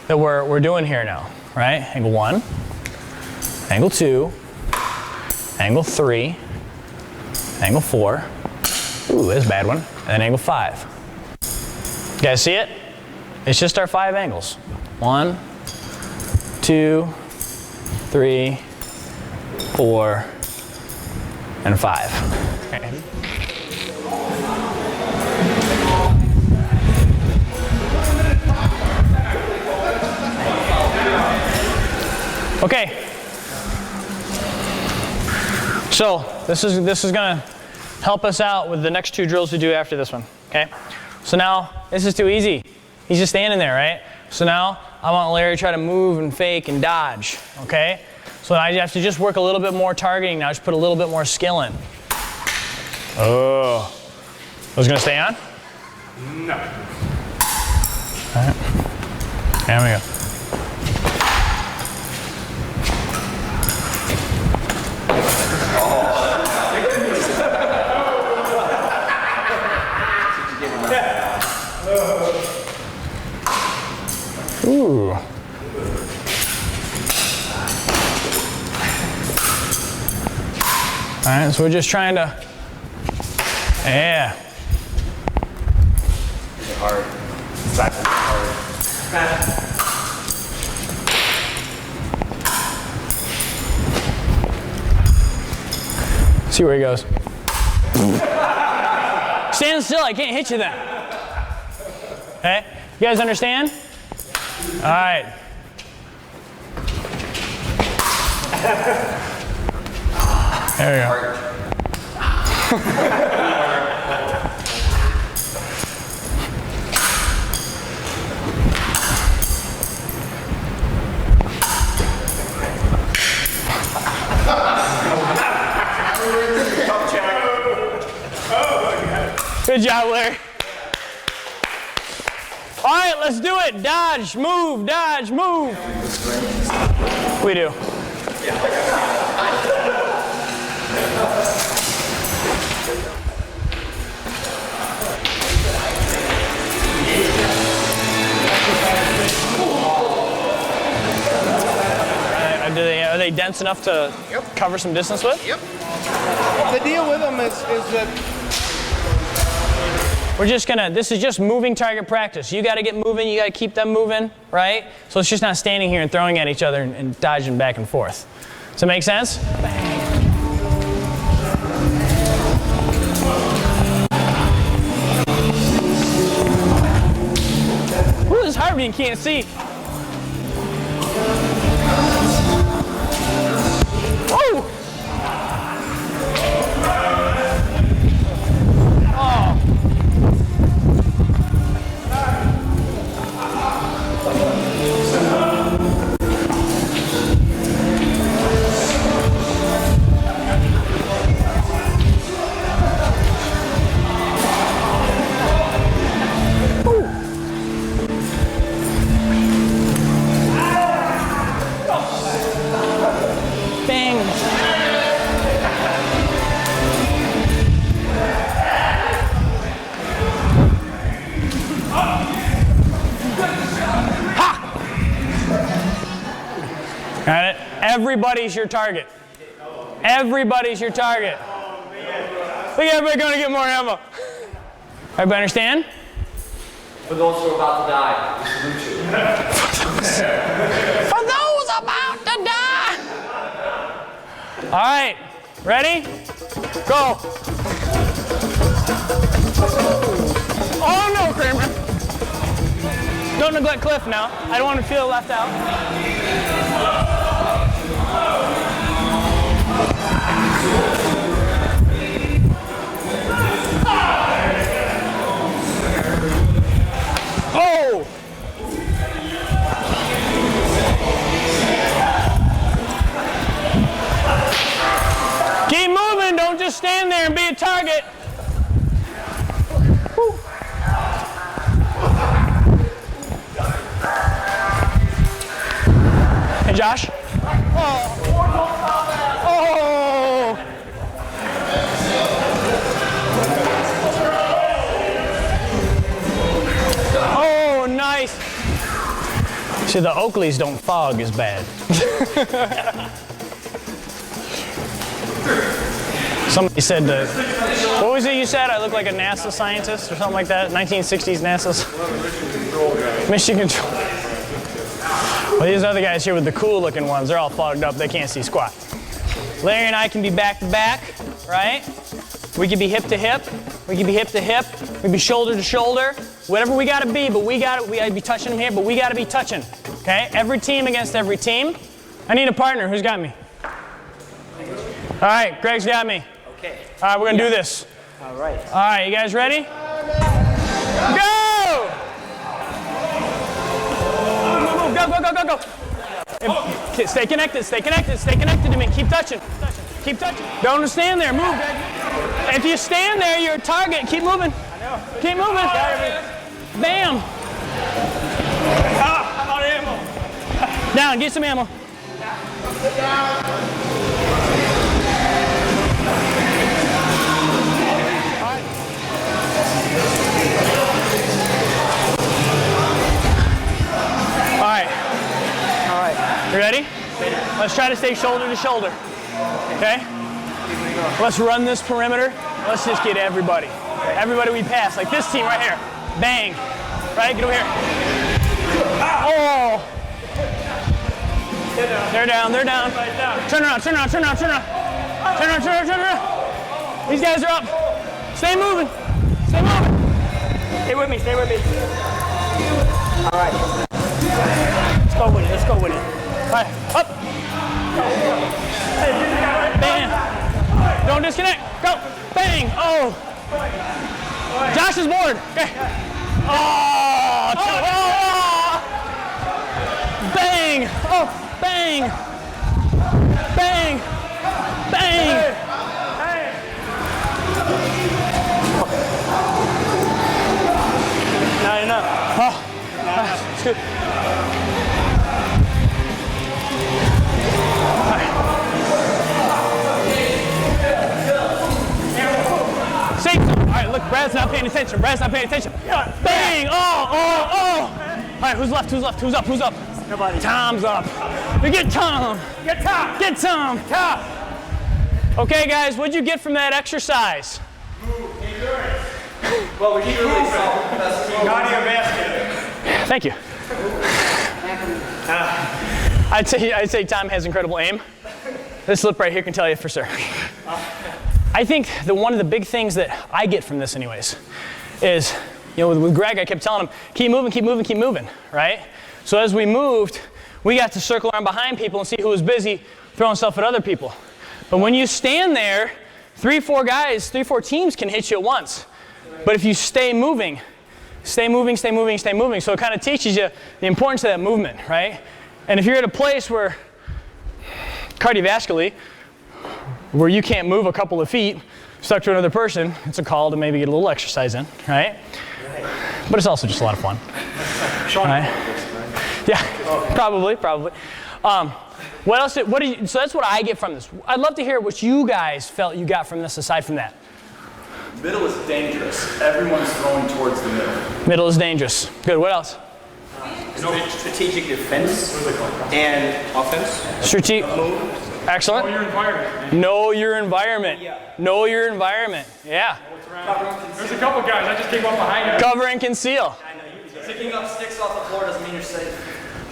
Speaker 1: that we're doing here now, right? Angle 1, angle 2, angle 3, angle 4, ooh, that's a bad one, and then angle 5. You guys see it? It's just our 5 angles. 1, 2, 3, 4, and 5. Okay. Okay. So this is going to help us out with the next 2 drills we do after this one. Okay. So now this is too easy. He's just standing there, right? So now I want Larry to try to move and fake and dodge. Okay. So I have to just work a little bit more targeting now. Just put a little bit more skill in. Oh. Was it going to stay on?
Speaker 3: No.
Speaker 1: All right. There we go. Ooh. All right, so we're just trying to, yeah.
Speaker 3: Hard. Back hard.
Speaker 1: See where he goes. Stand still, I can't hit you then. Okay, you guys understand? All right. There we go. Good job, Larry. All right, let's do it. Dodge, move, dodge, move. We do. Are they dense enough to cover some distance with?
Speaker 4: Yep. The deal with them is that
Speaker 1: we're just gonna, this is just moving target practice. You gotta get moving, you gotta keep them moving, right? So it's just not standing here and throwing at each other and dodging back and forth. Does that make sense? Ooh, this is hard when you can't see. Oh! Got it? Everybody's your target. Everybody's your target. Look, everybody going to get more ammo. Everybody understand?
Speaker 8: For those who are about to die, we salute you.
Speaker 1: For those about to die. All right, ready? Go. Oh no, Kramer. Don't neglect Cliff now. I don't want to feel left out. Oh! Keep moving, don't just stand there and be a target. Whew. See, the Oakleys don't fog as bad. Somebody said, what was it you said? I look like a NASA scientist or something like that? 1960s NASA's. Mission control. Well, these other guys here with the cool looking ones, they're all fogged up. They can't see squat. Larry and I can be back to back, right? We could be hip to hip. We could be hip to hip. We could be shoulder to shoulder. Whatever we gotta be, but we gotta be touching them here, but we gotta be touching, okay? Every team against every team. I need a partner. Who's got me? All right, Greg's got me.
Speaker 8: Okay.
Speaker 1: All right, we're gonna do this.
Speaker 8: All right.
Speaker 1: All right, you guys ready? Go! Move, go, go, go, go, go. Stay connected, stay connected, stay connected to me. Keep touching. Keep touching. Don't stand there, move, Greg. If you stand there, you're a target. Keep moving. Keep moving. Bam.
Speaker 3: I'm out of ammo.
Speaker 1: Down, get some ammo. All right. You ready? Let's try to stay shoulder to shoulder. Okay? Let's run this perimeter. Let's just get everybody. Everybody we pass. Like this team right here. Bang. Right? Get over here. Oh! They're down, they're down. Turn around, turn around, turn around, turn around. Turn around, turn around, turn around. These guys are up. Stay moving. Stay moving.
Speaker 8: Stay with me, stay with me. All right.
Speaker 1: Let's go with it, let's go with it. All right, up. Bang. Don't disconnect. Go. Bang. Oh. Josh is bored. Okay. Oh. Bang. Oh. Bang. Bang. Bang.
Speaker 8: Not enough.
Speaker 1: Oh. It's good. Safe zone. All right, look, Brad's not paying attention. Brad's not paying attention. Bang! Oh, oh, oh! All right, who's left? Who's left? Who's up? Who's up?
Speaker 8: Nobody.
Speaker 1: Tom's up. You get Tom.
Speaker 8: Get top.
Speaker 1: Get Tom.
Speaker 8: Top.
Speaker 1: Okay, guys, what'd you get from that exercise?
Speaker 8: Well, we really saw the best team.
Speaker 3: Cardiovascular.
Speaker 1: Thank you. I'd say Tom has incredible aim. This lip right here can tell you for sure. I think that one of the big things that I get from this anyways is, you know, with Greg, I kept telling him, keep moving, keep moving, keep moving, right? So as we moved, we got to circle around behind people and see who was busy throwing stuff at other people. But when you stand there, 3-4 teams can hit you at once. But if you stay moving, stay moving, stay moving, stay moving. So it kind of teaches you the importance of that movement, right? And if you're at a place where, cardiovascularly, where you can't move a couple of feet, stuck to another person, it's a call to maybe get a little exercise in, right? But it's also just a lot of fun. Right? Yeah, probably. What else? So that's what I get from this. I'd love to hear what you guys felt you got from this aside from that.
Speaker 5: Middle is dangerous. Everyone's throwing towards the middle.
Speaker 1: Middle is dangerous. Good. What else?
Speaker 2: Strategic defense and offense.
Speaker 1: Strategic. Excellent.
Speaker 3: Know your environment.
Speaker 1: Know your environment. Know your environment. Yeah.
Speaker 3: There's a couple guys. I just came up behind you.
Speaker 1: Cover and conceal.
Speaker 8: Picking up sticks off the floor doesn't mean you're safe.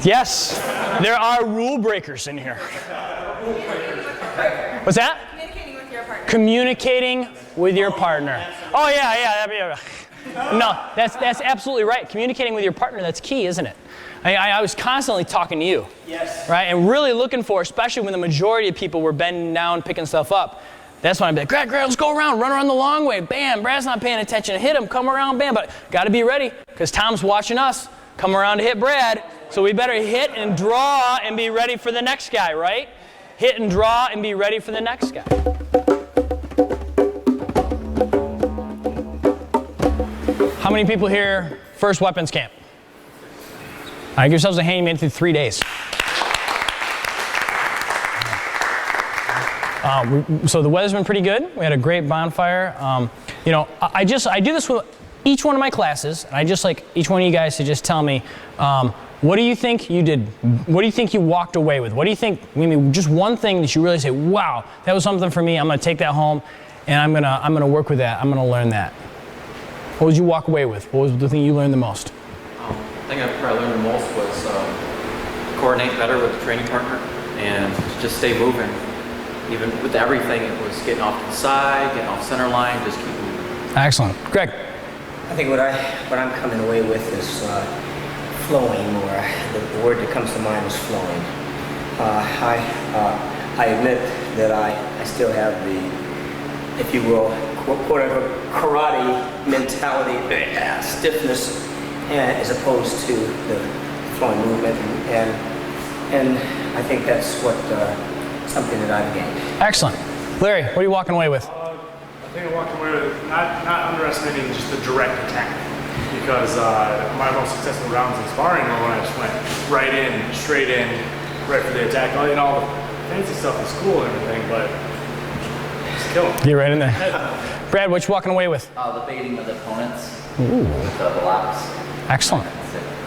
Speaker 1: Yes. There are rule breakers in here. What's that?
Speaker 9: Communicating with your partner.
Speaker 1: Communicating with your partner. Oh yeah. No, that's absolutely right. Communicating with your partner, that's key, isn't it? I was constantly talking to you.
Speaker 8: Yes.
Speaker 1: Right? And really looking for, especially when the majority of people were bending down, picking stuff up, that's when I'd be like, Greg, let's go around, run around the long way. Bam, Brad's not paying attention. Hit him, come around, bam. But got to be ready, because Tom's watching us come around to hit Brad. So we better hit and draw and be ready for the next guy, right? Hit and draw and be ready for the next guy. How many people here, first weapons camp? All right, give yourselves a hand, you made it through 3 days. So the weather's been pretty good. We had a great bonfire. You know, I do this with each one of my classes, and I just like each one of you guys to just tell me, what do you think you did? What do you think you walked away with? What do you think, maybe just one thing that you really say, wow, that was something for me. I'm gonna take that home and I'm gonna work with that. I'm gonna learn that. What did you walk away with? What was the thing you learned the most?
Speaker 9: I think I probably learned the most was coordinate better with the training partner and just stay moving. Even with everything, it was getting off to the side, getting off center line, just keep moving.
Speaker 1: Excellent. Greg.
Speaker 2: I think what I'm coming away with is flowing, or the word that comes to mind is flowing. I admit that I still have the, if you will, quote unquote, karate mentality, stiffness, as opposed to the flowing movement, and I think that's what something that I've gained.
Speaker 1: Excellent. Larry, what are you walking away with?
Speaker 5: I think I walked away with not underestimating just the direct attack, because my most successful rounds in sparring were when I just went right in, straight in, right for the attack. All the fancy stuff is cool and everything, but just kill them.
Speaker 1: Get right in there. Brad, what you walking away with?
Speaker 8: The baiting of the opponents.
Speaker 1: Ooh.
Speaker 8: With the blocks.
Speaker 1: Excellent.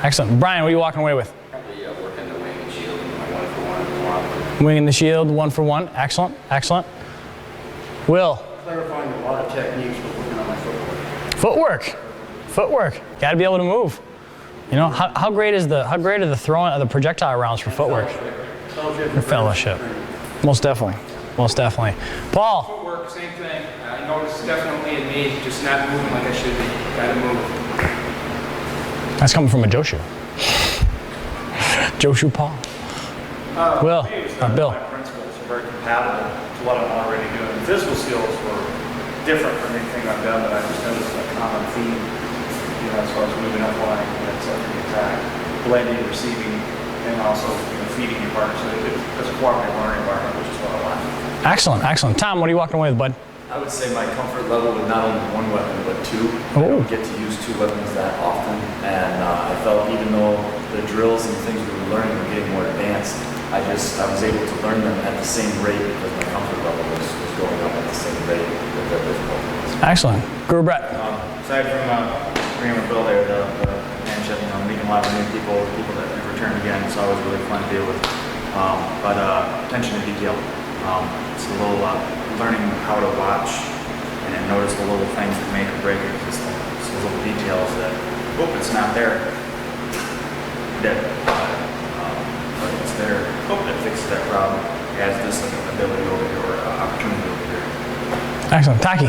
Speaker 1: Excellent. Brian, what are you walking away with?
Speaker 8: Probably working the wing and shield, my 1-for-1.
Speaker 1: Wing and the shield, 1-for-1. Excellent. Excellent. Will.
Speaker 6: Clarifying a lot of techniques, but working on my footwork.
Speaker 1: Footwork. Footwork. Got to be able to move. You know, how great are the throwing of the projectile rounds for footwork? For fellowship. Most definitely. Most definitely. Paul.
Speaker 3: Footwork, same thing. I noticed definitely in me, just not moving like I should be. Gotta move.
Speaker 1: That's coming from a Joshu. Joshu Paul. Will. Bill.
Speaker 5: My principles are very compatible to what I'm already doing. The physical skills were different from anything I've done, but I just noticed a common theme, as far as moving up line, accepting attack, blending, receiving, and also feeding your partner. So it's a cooperative learning environment, which is what I want.
Speaker 1: Excellent, excellent. Tom, what are you walking away with, bud?
Speaker 10: I would say my comfort level with not only one weapon, but two. I don't get to use two weapons that often, and I felt even though the drills and things we were learning were getting more advanced, I was able to learn them at the same rate because my comfort level was going up at the same rate with the difficulties.
Speaker 1: Excellent. Guru Brett.
Speaker 5: Aside from agreeing with Bill there, the handshake, meeting a lot of new people that have returned again, it's always really fun to deal with. But attention to detail. It's a little learning how to watch and notice the little things that make or break it. Just those little details that, it's not there. Dead. But it's there. It fixes that problem. It has this ability over here, or opportunity over here.
Speaker 1: Excellent. Taki.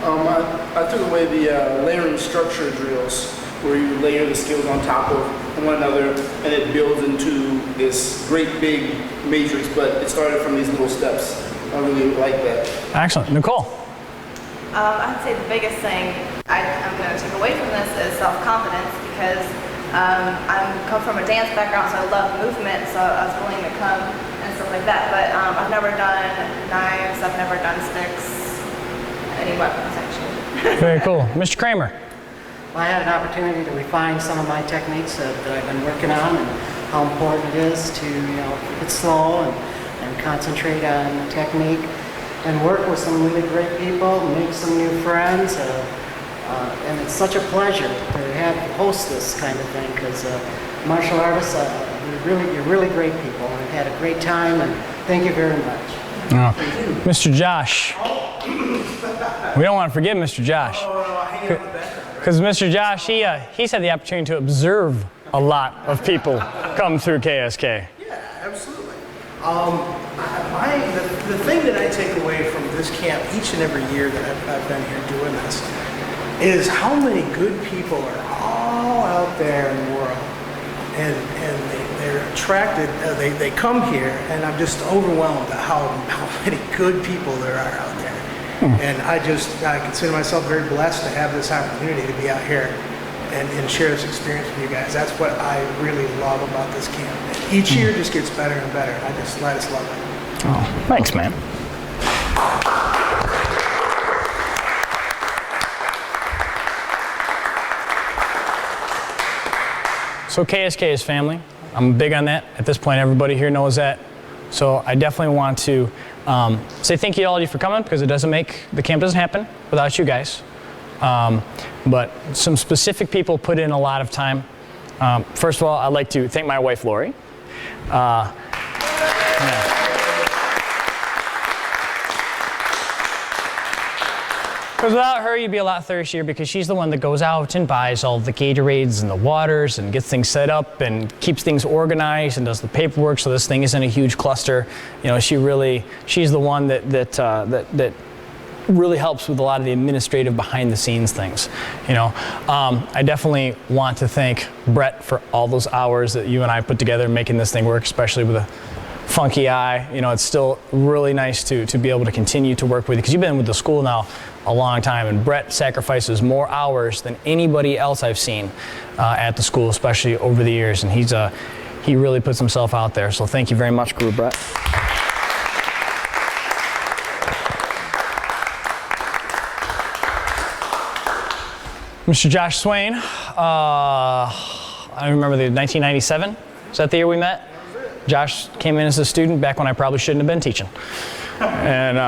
Speaker 4: I took away the layering structure drills, where you layer the skills on top of one another, and it builds into this great big matrix, but it started from these little steps. I really like that.
Speaker 1: Excellent. Nicole.
Speaker 11: I'd say the biggest thing I'm going to take away from this is self-confidence, because I come from a dance background, so I love movement, so I was willing to come and stuff like that. But I've never done knives, I've never done sticks, any weapons actually.
Speaker 1: Very cool. Mr. Kramer.
Speaker 12: Well, I had an opportunity to refine some of my techniques that I've been working on, and how important it is to keep it slow and concentrate on the technique and work with some really great people, make some new friends. And it's such a pleasure to host this kind of thing, because martial artists, you're really great people. I've had a great time, and thank you very much.
Speaker 1: Oh. Mr. Josh. We don't want to forget Mr. Josh. Because Mr. Josh, he's had the opportunity to observe a lot of people come through KSK.
Speaker 7: Yeah, absolutely. The thing that I take away from this camp each and every year that I've been here doing this is how many good people are all out there in the world, and they're attracted. They come here, and I'm just overwhelmed at how many good people there are out there. And I consider myself very blessed to have this opportunity to be out here and share this experience with you guys. That's what I really love about this camp. And each year just gets better and better. I just love it.
Speaker 1: Oh, thanks, man. So KSK is family. I'm big on that. At this point, everybody here knows that. So I definitely want to say thank you to all of you for coming, because the camp doesn't happen without you guys. But some specific people put in a lot of time. First of all, I'd like to thank my wife, Lori. Yeah. Because without her, you'd be a lot thirstier, because she's the one that goes out and buys all the Gatorades and the waters and gets things set up and keeps things organized and does the paperwork so this thing isn't a huge cluster. You know, she's the one that really helps with a lot of the administrative behind the scenes things. You know, I definitely want to thank Brett for all those hours that you and I put together making this thing work, especially with a funky eye. You know, it's still really nice to be able to continue to work with you, because you've been with the school now a long time, and Brett sacrifices more hours than anybody else I've seen at the school, especially over the years, and he really puts himself out there. So thank you very much, Guru Brett. Mr. Josh Swain, I remember the 1997. Is that the year we met? Josh came in as a student back when I probably shouldn't have been teaching. And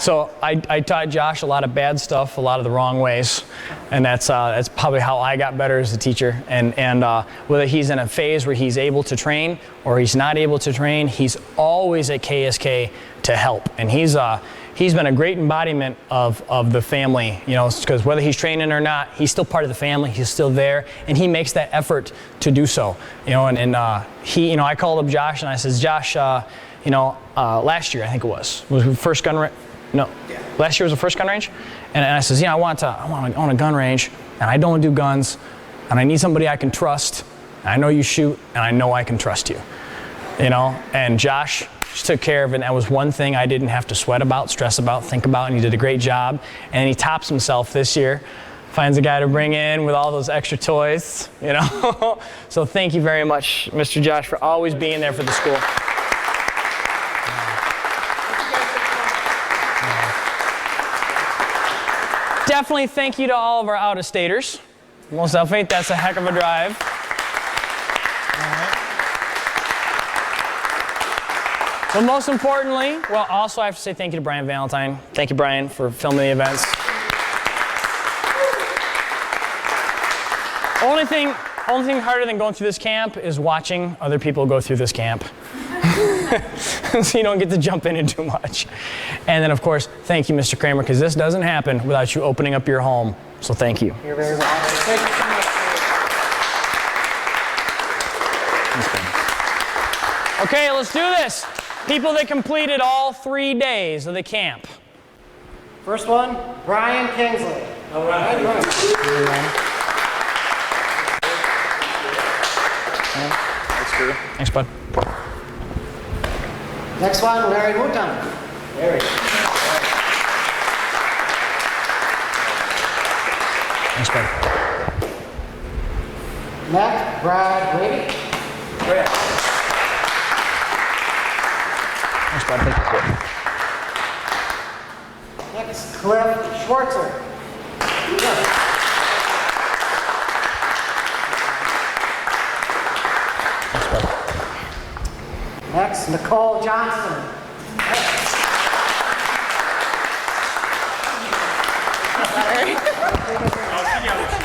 Speaker 1: so I taught Josh a lot of bad stuff, a lot of the wrong ways, and that's probably how I got better as a teacher. And whether he's in a phase where he's able to train or he's not able to train, he's always at KSK to help. And he's been a great embodiment of the family, you know, because whether he's training or not, he's still part of the family. He's still there, and he makes that effort to do so. You know, and he, you know, I called up Josh and I says, Josh, you know, last year I think it was the first gun range. No, last year was the first gun range, and I says, you know, I want a gun range, and I don't do guns, and I need somebody I can trust. And I know you shoot, and I know I can trust you. You know, and Josh just took care of it. And that was one thing I didn't have to sweat about, stress about, think about, and he did a great job. And he tops himself this year, finds a guy to bring in with all those extra toys, you know. So thank you very much, Mr. Josh, for always being there for the school. Definitely thank you to all of our out-of-staters. Most definitely, that's a heck of a drive. But most importantly, well, also I have to say thank you to Brian Valentine. Thank you, Brian, for filming the events. Only thing harder than going through this camp is watching other people go through this camp. So you don't get to jump in too much. And then, of course, thank you, Mr. Kramer, because this doesn't happen without you opening up your home. So thank you.
Speaker 12: You're very welcome. Thank you so much.
Speaker 1: Okay, let's do this. People that completed all 3 days of the camp.
Speaker 12: First one, Brian Kingsley.
Speaker 1: All right. Thanks, bud.
Speaker 12: Next one, Larry Mouton. Larry.
Speaker 1: Thanks, bud.
Speaker 12: Next, Brad Brady.
Speaker 1: Thanks, bud. Thank you.
Speaker 12: Next, Cliff Schwartzer. Next, Nicole Johnson.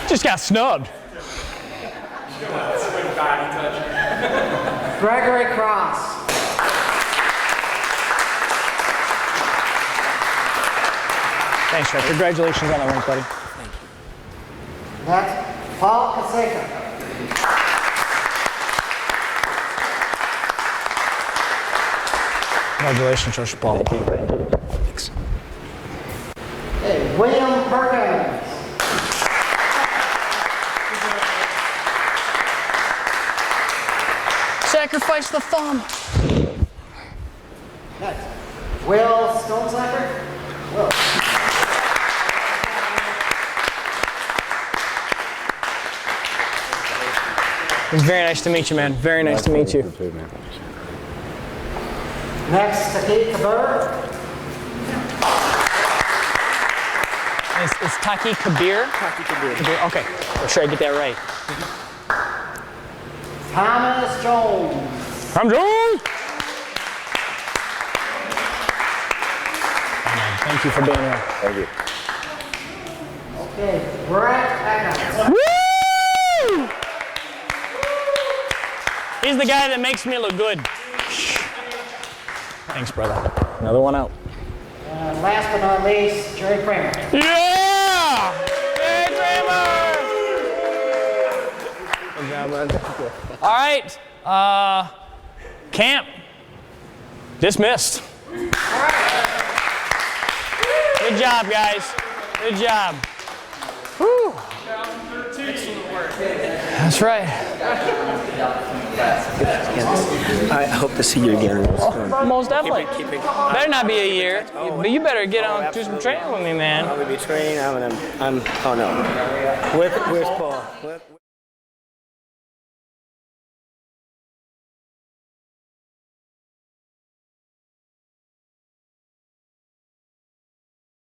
Speaker 1: Just got snubbed.
Speaker 12: Gregory Cross.
Speaker 1: Thanks, Fred. Congratulations on the rank, buddy.
Speaker 12: Next, Paul Kaseka.
Speaker 1: Congratulations, Josh Paul. Thanks.
Speaker 12: Hey, William Perkins.
Speaker 1: Sacrifice the thumb.
Speaker 12: Next, Will Stoneslacker. Will.
Speaker 1: It's very nice to meet you, man. Very nice to meet you.
Speaker 12: Next, Taki Kabir.
Speaker 1: It's Taki Kabir? Taki Kabir. Okay. Make sure I get that right.
Speaker 12: Thomas Jones.
Speaker 1: I'm Jones! Thank you for being here.
Speaker 10: Thank you.
Speaker 12: Okay, Brett Eckert.
Speaker 1: Woo! He's the guy that makes me look good. Thanks, brother. Another one out.
Speaker 12: And last but not least, Jerry Kramer.
Speaker 1: Yeah! Hey, Kramer! Good job, bud. All right. Camp. Dismissed. Good job, guys. Good job. Whew. That's right.
Speaker 2: I hope to see you again.
Speaker 1: Most definitely. Better not be a year, but you better get on do some training with me, man.
Speaker 2: I'm gonna be training. Oh no. Where's Paul?